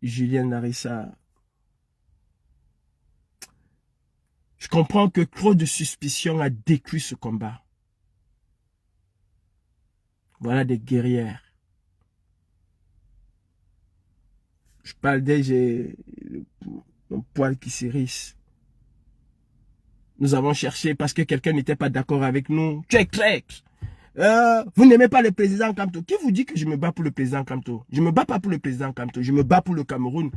Julienne Larissa, je comprends que trop de suspicion a détruit ce combat. Voilà des guerrières. Je parle d'elle, j'ai mon poil qui s'érisse. Nous avons cherché parce que quelqu'un n'était pas d'accord avec nous. Check. Vous n'aimez pas le président Kamto. Qui vous dit que je me bats pour le président Kamto? Je ne me bats pas pour le président Kamto. Je me bats pour le Cameroun.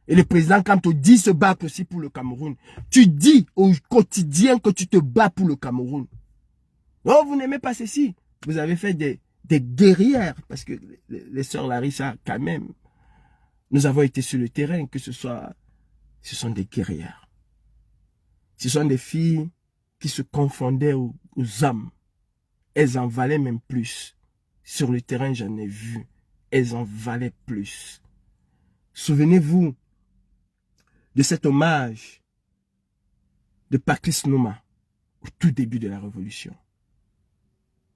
Et le président Kamto dit se battre aussi pour le Cameroun. Tu dis au quotidien que tu te bats pour le Cameroun. Oh, vous n'aimez pas ceci. Vous avez fait des guerrières. Parce que les sœurs Larissa, quand même, nous avons été sur le terrain, que ce sont des guerrières. Ce sont des filles qui se confondaient aux hommes. Elles en valaient même plus. Sur le terrain, j'en ai vu. Elles en valaient plus. Souvenez-vous de cet hommage de Patrice Noma au tout début de la Révolution.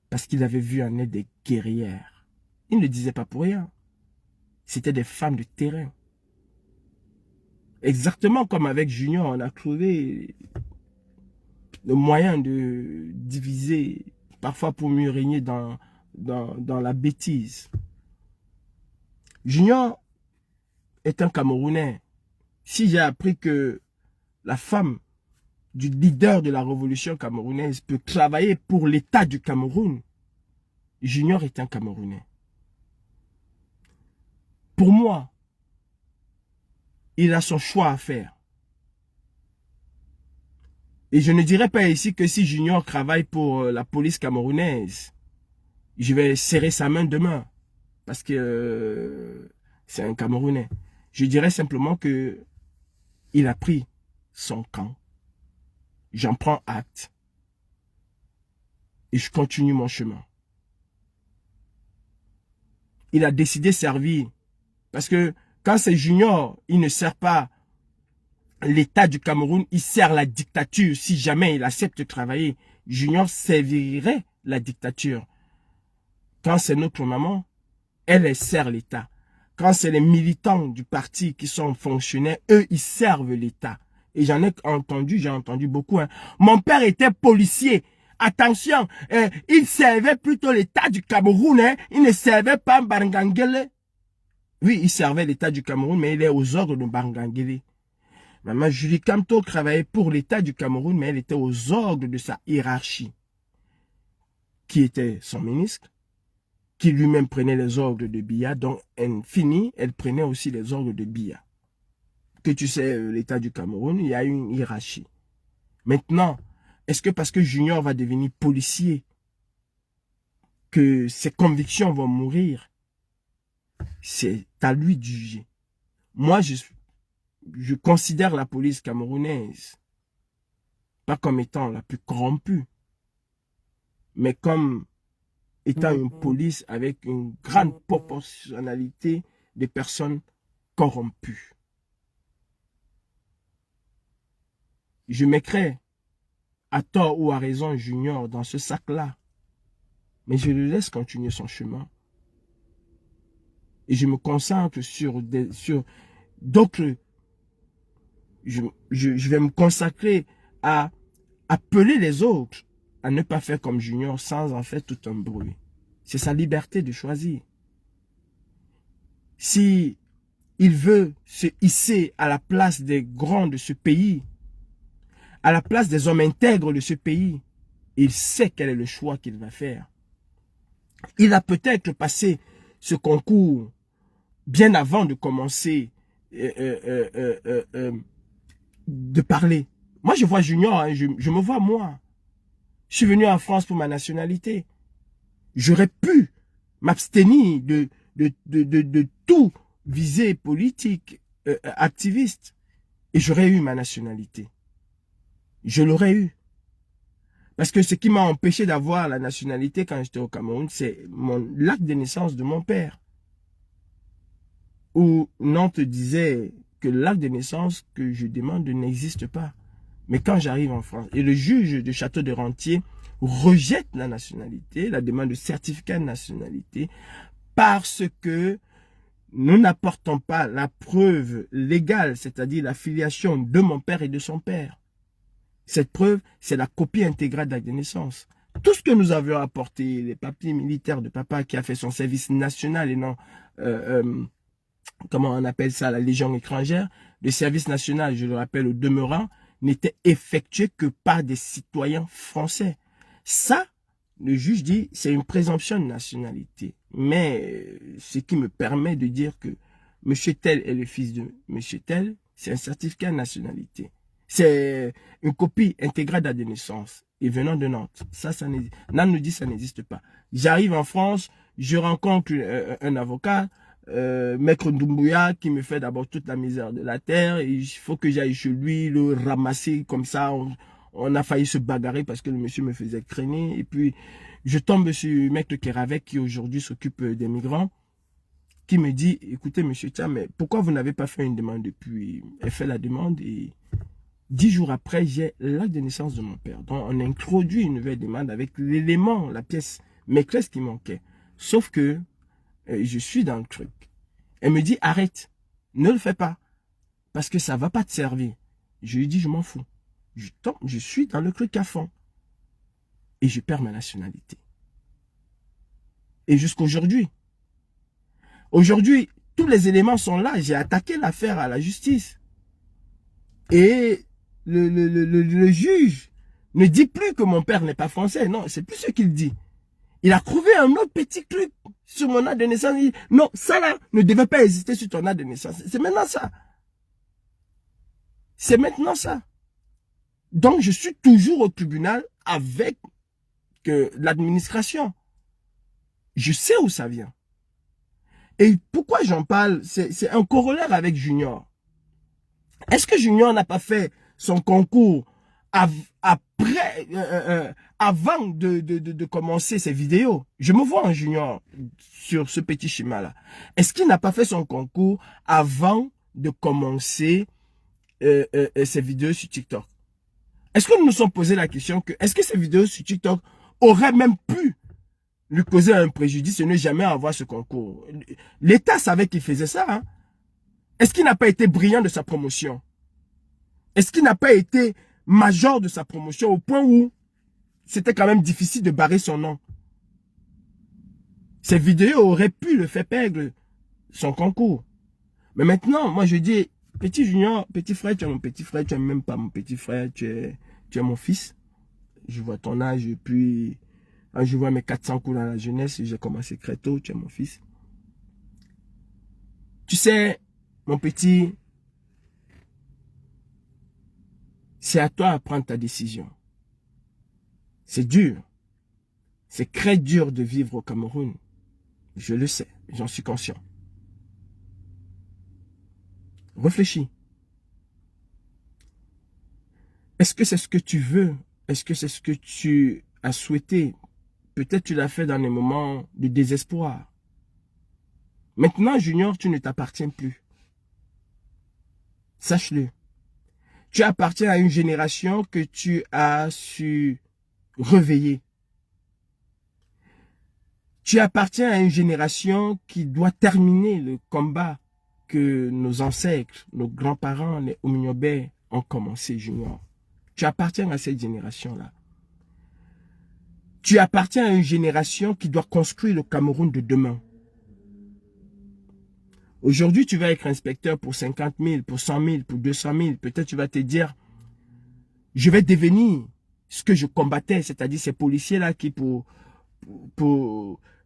Parce qu'il avait vu en elles des guerrières. Il ne le disait pas pour rien. C'était des femmes de terrain. Exactement comme avec Junior, on a trouvé le moyen de diviser, parfois pour mieux régner dans la bêtise. Junior est un Camerounais. Si j'ai appris que la femme du leader de la révolution camerounaise peut travailler pour l'État du Cameroun, Junior est un Camerounais. Pour moi, il a son choix à faire. Et je ne dirais pas ici que si Junior travaille pour la police camerounaise, je vais serrer sa main demain. Parce que c'est un Camerounais. Je dirais simplement que il a pris son camp. J'en prends acte. Et je continue mon chemin. Il a décidé de servir. Parce que quand c'est Junior, il ne sert pas l'État du Cameroun, il sert la dictature. Si jamais il accepte de travailler, Junior servirait la dictature. Quand c'est notre maman, elle sert l'État. Quand c'est les militants du parti qui sont fonctionnaires, eux, ils servent l'État. Et j'en ai entendu, j'ai entendu beaucoup. Hein. Mon père était policier. Attention, il servait plutôt l'État du Cameroun. Hein. Il ne servait pas Barngangele. Oui, il servait l'État du Cameroun, mais il est aux ordres de Barngangele. Maman Julie Kamto travaillait pour l'État du Cameroun, mais elle était aux ordres de sa hiérarchie. Qui était son ministre, qui lui-même prenait les ordres de Biya, donc elle finit, elle prenait aussi les ordres de Biya. Que tu sais, l'État du Cameroun, il y a une hiérarchie. Maintenant, est-ce que parce que Junior va devenir policier, que ses convictions vont mourir? C'est à lui de juger. Moi, je considère la police camerounaise pas comme étant la plus corrompue, mais comme étant une police avec une grande proportionnalité de personnes corrompues. Je m'écris à tort ou à raison Junior dans ce sac-là, mais je le laisse continuer son chemin. Et je me concentre sur d'autres. Je vais me consacrer à appeler les autres à ne pas faire comme Junior sans en faire tout un bruit. C'est sa liberté de choisir. Si il veut se hisser à la place des grands de ce pays, à la place des hommes intègres de ce pays, il sait quel est le choix qu'il va faire. Il a peut-être passé ce concours bien avant de commencer de parler. Moi, je vois Junior, hein, je me vois moi. Je suis venu en France pour ma nationalité. J'aurais pu m'abstenir de tout visée politique, activiste. Et j'aurais eu ma nationalité. Je l'aurais eu. Parce que ce qui m'a empêché d'avoir la nationalité quand j'étais au Cameroun, c'est l'acte de naissance de mon père. Où Nantes disait que l'acte de naissance que je demande n'existe pas. Mais quand j'arrive en France, et le juge de Château de Rentier rejette la nationalité, la demande de certificat de nationalité, parce que nous n'apportons pas la preuve légale, c'est-à-dire la filiation de mon père et de son père. Cette preuve, c'est la copie intégrale d'acte de naissance. Tout ce que nous avions apporté, les papiers militaires de papa qui a fait son service national et non, comment on appelle ça, la Légion étrangère, le service national, je le rappelle au demeurant, n'était effectué que par des citoyens français. Ça, le juge dit, c'est une présomption de nationalité. Mais ce qui me permet de dire que monsieur tel est le fils de monsieur tel, c'est un certificat de nationalité. C'est une copie intégrale d'acte de naissance. Et venant de Nantes, ça n'existe. Nantes nous dit que ça n'existe pas. J'arrive en France, je rencontre un avocat, Maître Doumbouya qui me fait d'abord toute la misère de la terre. Et il faut que j'aille chez lui, le ramasser comme ça. On a failli se bagarrer parce que le monsieur me faisait craigner. Et puis, je tombe sur Maître Keravec qui aujourd'hui s'occupe des migrants, qui me dit, écoutez monsieur Tcham, mais pourquoi vous n'avez pas fait une demande depuis? Elle fait la demande et 10 jours après, j'ai l'acte de naissance de mon père. Donc, on a introduit une nouvelle demande avec l'élément, la pièce maîtresse qui manquait. Sauf que je suis dans le truc. Elle me dit, arrête, ne le fais pas, parce que ça ne va pas te servir. Je lui dis, je m'en fous. Je suis dans le truc à fond. Et je perds ma nationalité. Et jusqu'aujourd'hui. Aujourd'hui, tous les éléments sont là. J'ai attaqué l'affaire à la justice. Et le juge ne dit plus que mon père n'est pas français. Non, c'est plus ce qu'il dit. Il a trouvé un autre petit truc sur mon acte de naissance. Il dit, non, ça là ne devait pas exister sur ton acte de naissance. C'est maintenant ça. C'est maintenant ça. Donc, je suis toujours au tribunal avec l'administration. Je sais où ça vient. Et pourquoi j'en parle? C'est un corollaire avec Junior. Est-ce que Junior n'a pas fait son concours après, avant de commencer ses vidéos? Je me vois en Junior sur ce petit schéma-là. Est-ce qu'il n'a pas fait son concours avant de commencer ses vidéos sur TikTok? Est-ce que nous nous sommes posé la question que, est-ce que ces vidéos sur TikTok auraient même pu lui causer un préjudice et ne jamais avoir ce concours? L'État savait qu'il faisait ça. Hein? Est-ce qu'il n'a pas été brillant de sa promotion? Est-ce qu'il n'a pas été major de sa promotion au point où c'était quand même difficile de barrer son nom? Ces vidéos auraient pu le faire perdre son concours. Mais maintenant, moi je dis, petit Junior, petit frère, tu es mon petit frère, tu n'es même pas mon petit frère, tu es mon fils. Je vois ton âge et puis quand je vois mes 400 coups dans la jeunesse, j'ai commencé très tôt, tu es mon fils. Tu sais, mon petit, c'est à toi de prendre ta décision. C'est dur. C'est très dur de vivre au Cameroun. Je le sais, j'en suis conscient. Réfléchis. Est-ce que c'est ce que tu veux? Est-ce que c'est ce que tu as souhaité? Peut-être tu l'as fait dans des moments de désespoir. Maintenant, Junior, tu ne t'appartiens plus. Sache-le. Tu appartiens à une génération que tu as su réveiller. Tu appartiens à une génération qui doit terminer le combat que nos ancêtres, nos grands-parents, les Omignobé ont commencé, Junior. Tu appartiens à cette génération-là. Tu appartiens à une génération qui doit construire le Cameroun de demain. Aujourd'hui, tu vas être inspecteur pour 50 000, pour 100 000, pour 200 000. Peut-être tu vas te dire, je vais devenir ce que je combattais, c'est-à-dire ces policiers-là qui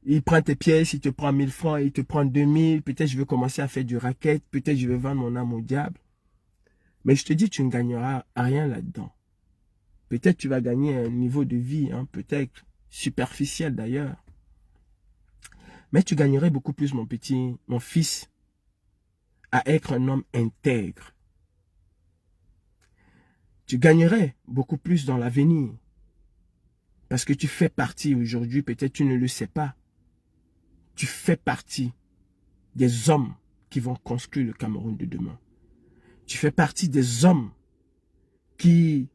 il prend tes pièces, il te prend 1000 francs, il te prend 2000. Peut-être je vais commencer à faire du racket, peut-être je vais vendre mon âme au diable. Mais je te dis, tu ne gagneras rien là-dedans. Peut-être tu vas gagner un niveau de vie, hein, peut-être superficiel d'ailleurs. Mais tu gagnerais beaucoup plus, mon fils, à être un homme intègre. Tu gagnerais beaucoup plus dans l'avenir. Parce que tu fais partie aujourd'hui, peut-être tu ne le sais pas. Tu fais partie des hommes qui vont construire le Cameroun de demain. Tu fais partie des hommes qui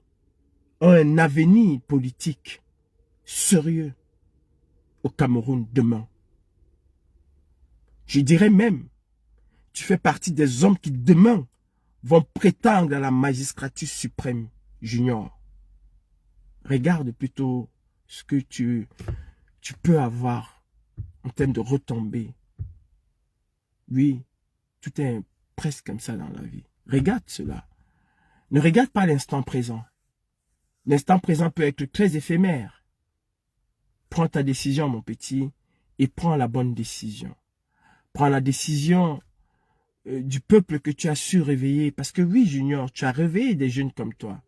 ont un avenir politique sérieux au Cameroun demain. Je dirais même, tu fais partie des hommes qui demain vont prétendre à la magistrature suprême, Junior. Regarde plutôt ce que tu peux avoir en termes de retombées. Oui, tout est presque comme ça dans la vie. Regarde cela. Ne regarde pas l'instant présent. L'instant présent peut être très éphémère. Prends ta décision, mon petit, et prends la bonne décision. Prends la décision du peuple que tu as su réveiller. Parce que oui, Junior, tu as réveillé des jeunes comme toi.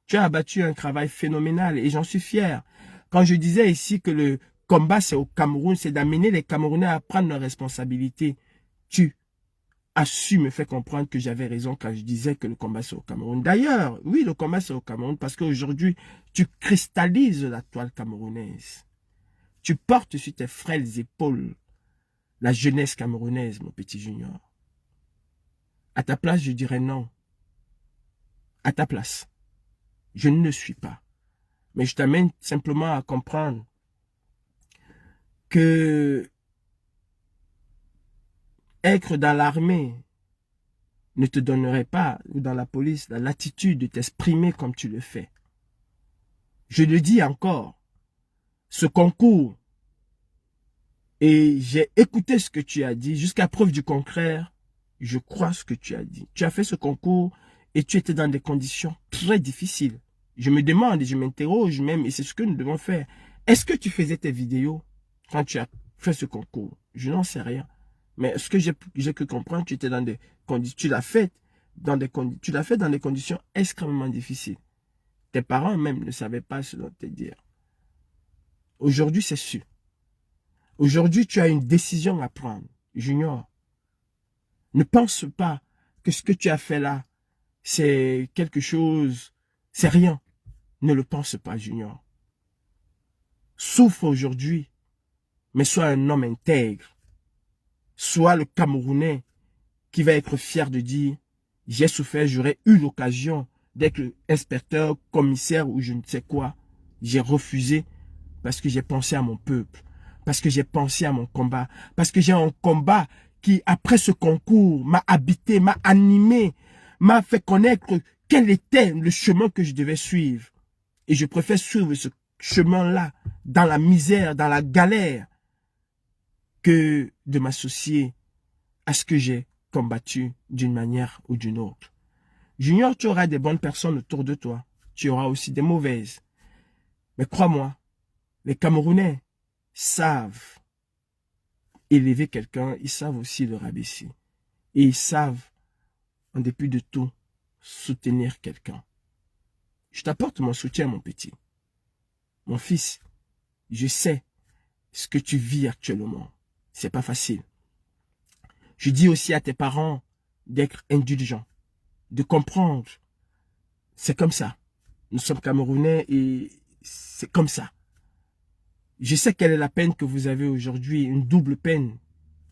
Tu as abattu un travail phénoménal et j'en suis fier. Quand je disais ici que le combat, c'est au Cameroun, c'est d'amener les Camerounais à prendre leurs responsabilités. tu as su me faire comprendre que j'avais raison quand je disais que le combat c'est au Cameroun. D'ailleurs, oui, le combat c'est au Cameroun parce qu'aujourd'hui, tu cristallises la toile camerounaise. Tu portes sur tes frêles épaules la jeunesse camerounaise, mon petit Junior. À ta place, je dirais non. À ta place, je ne le suis pas. Mais je t'amène simplement à comprendre que être dans l'armée ne te donnerait pas, ou dans la police, la latitude de t'exprimer comme tu le fais. Je le dis encore, ce concours, et j'ai écouté ce que tu as dit, jusqu'à preuve du contraire, je crois ce que tu as dit. Tu as fait ce concours et tu étais dans des conditions très difficiles. Je me demande et je m'interroge même, et c'est ce que nous devons faire. Est-ce que tu faisais tes vidéos quand tu as fait ce concours? Je n'en sais rien. Mais ce que j'ai pu comprendre, tu étais dans des conditions, tu l'as fait dans des conditions extrêmement difficiles. Tes parents même ne savaient pas ce dont te dire. Aujourd'hui, c'est sûr. Aujourd'hui, tu as une décision à prendre. Junior, ne pense pas que ce que tu as fait là, c'est quelque chose, c'est rien. Ne le pense pas, Junior. Souffre aujourd'hui, mais sois un homme intègre. Sois le Camerounais qui va être fier de dire « J'ai souffert, j'aurais eu l'occasion d'être inspecteur, commissaire ou je ne sais quoi. J'ai refusé parce que j'ai pensé à mon peuple, parce que j'ai pensé à mon combat, parce que j'ai un combat qui, après ce concours, m'a habité, m'a animé, m'a fait connaître quel était le chemin que je devais suivre. Et je préfère suivre ce chemin-là dans la misère, dans la galère, que de m'associer à ce que j'ai combattu d'une manière ou d'une autre. Junior, tu auras des bonnes personnes autour de toi. Tu auras aussi des mauvaises. Mais crois-moi, les Camerounais savent élever quelqu'un, ils savent aussi le rabaisser. Et ils savent, en dépit de tout, soutenir quelqu'un. Je t'apporte mon soutien, mon petit. Mon fils, je sais ce que tu vis actuellement. C'est pas facile. Je dis aussi à tes parents d'être indulgents, de comprendre. C'est comme ça. Nous sommes Camerounais et c'est comme ça. Je sais quelle est la peine que vous avez aujourd'hui, une double peine.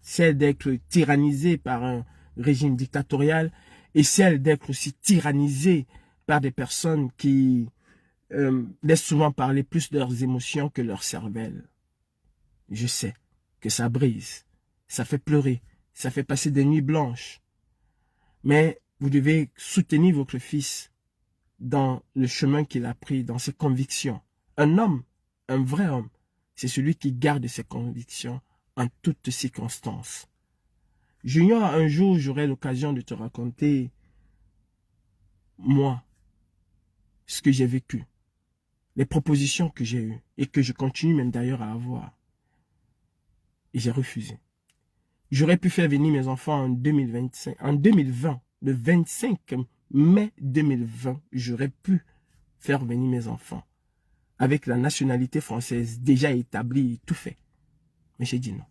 Celle d'être tyrannisé par un régime dictatorial et celle d'être aussi tyrannisé par des personnes qui laissent souvent parler plus de leurs émotions que leur cervelle. Je sais que ça brise, ça fait pleurer, ça fait passer des nuits blanches. Mais vous devez soutenir votre fils dans le chemin qu'il a pris, dans ses convictions. Un homme, un vrai homme, c'est celui qui garde ses convictions en toutes circonstances. Junior, un jour, j'aurai l'occasion de te raconter, moi, ce que j'ai vécu, les propositions que j'ai eues et que je continue même d'ailleurs à avoir. Et j'ai refusé. J'aurais pu faire venir mes enfants en 2025, en 2020, le 25 mai 2020, j'aurais pu faire venir mes enfants avec la nationalité française déjà établie et tout fait. Mais j'ai dit non.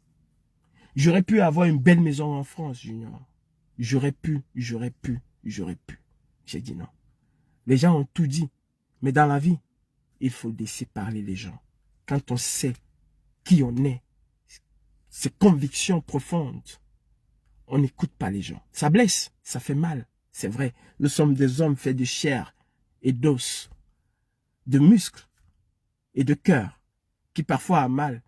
J'aurais pu avoir une belle maison en France, Junior. J'aurais pu. J'ai dit non. Les gens ont tout dit. Mais dans la vie, il faut laisser parler les gens. Quand on sait qui on est, ses convictions profondes, on n'écoute pas les gens. Ça blesse, ça fait mal, c'est vrai. Nous sommes des hommes faits de chair et d'os, de muscles et de cœur, qui parfois a mal,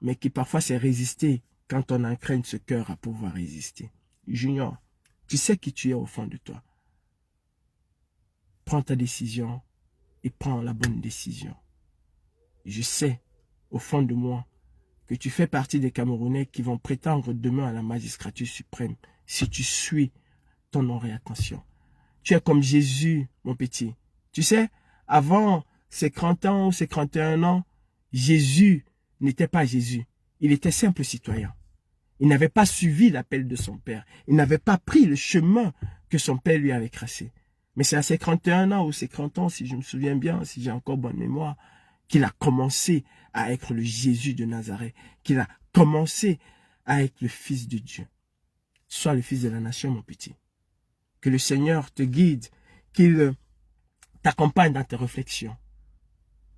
mais qui parfois sait résister quand on entraîne ce cœur à pouvoir résister. Junior, tu sais qui tu es au fond de toi. Prends ta décision et prends la bonne décision. Je sais, au fond de moi, que tu fais partie des Camerounais qui vont prétendre demain à la magistrature suprême si tu suis ton orientation. Tu es comme Jésus, mon petit. Tu sais, avant ses 30 ans ou ses 31 ans, Jésus n'était pas Jésus. Il était simple citoyen. Il n'avait pas suivi l'appel de son père. Il n'avait pas pris le chemin que son père lui avait tracé. Mais c'est à ses 31 ans ou ses 30 ans, si je me souviens bien, si j'ai encore bonne mémoire, qu'il a commencé à être le Jésus de Nazareth, qu'il a commencé à être le Fils de Dieu. sois le fils de la nation, mon petit. Que le Seigneur te guide, qu'il t'accompagne dans tes réflexions.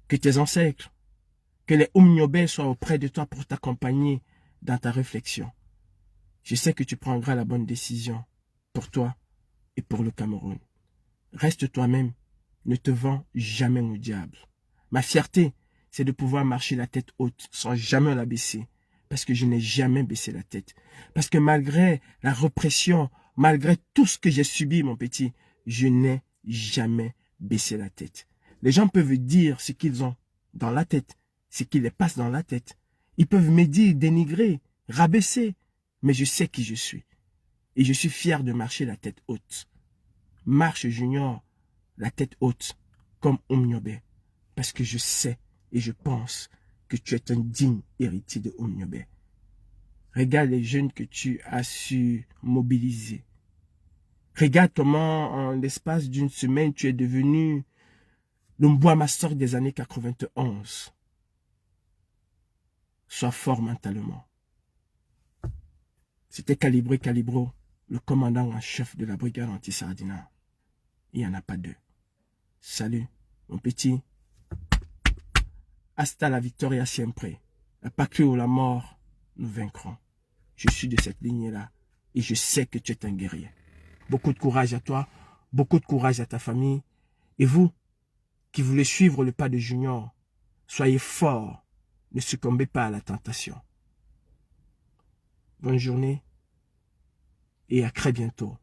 Que tes ancêtres, que les Oumniobé soient auprès de toi pour t'accompagner dans ta réflexion. Je sais que tu prendras la bonne décision pour toi et pour le Cameroun. Reste toi-même, ne te vends jamais au diable. Ma fierté, c'est de pouvoir marcher la tête haute sans jamais la baisser. Parce que je n'ai jamais baissé la tête. Parce que malgré la répression, malgré tout ce que j'ai subi, mon petit, je n'ai jamais baissé la tête. Les gens peuvent dire ce qu'ils ont dans la tête, ce qui les passe dans la tête. Ils peuvent me dire, dénigrer, rabaisser, mais je sais qui je suis. Et je suis fier de marcher la tête haute. Marche, Junior, la tête haute, comme Oumniobé, parce que je sais et je pense que tu es un digne héritier de Oumniobé. Regarde les jeunes que tu as su mobiliser. Regarde comment, en l'espace d'une semaine, tu es devenu le Mbouamastor des années 91. Sois fort mentalement. C'était Calibré Calibro, le commandant en chef de la brigade anti-Sardina. Il n'y en a pas deux. Salut, mon petit. Hasta la victoria siempre. La patrie ou la mort, nous vaincrons. Je suis de cette lignée-là et je sais que tu es un guerrier. Beaucoup de courage à toi, beaucoup de courage à ta famille. Et vous, qui voulez suivre le pas de Junior, soyez forts, ne succombez pas à la tentation. Bonne journée et à très bientôt.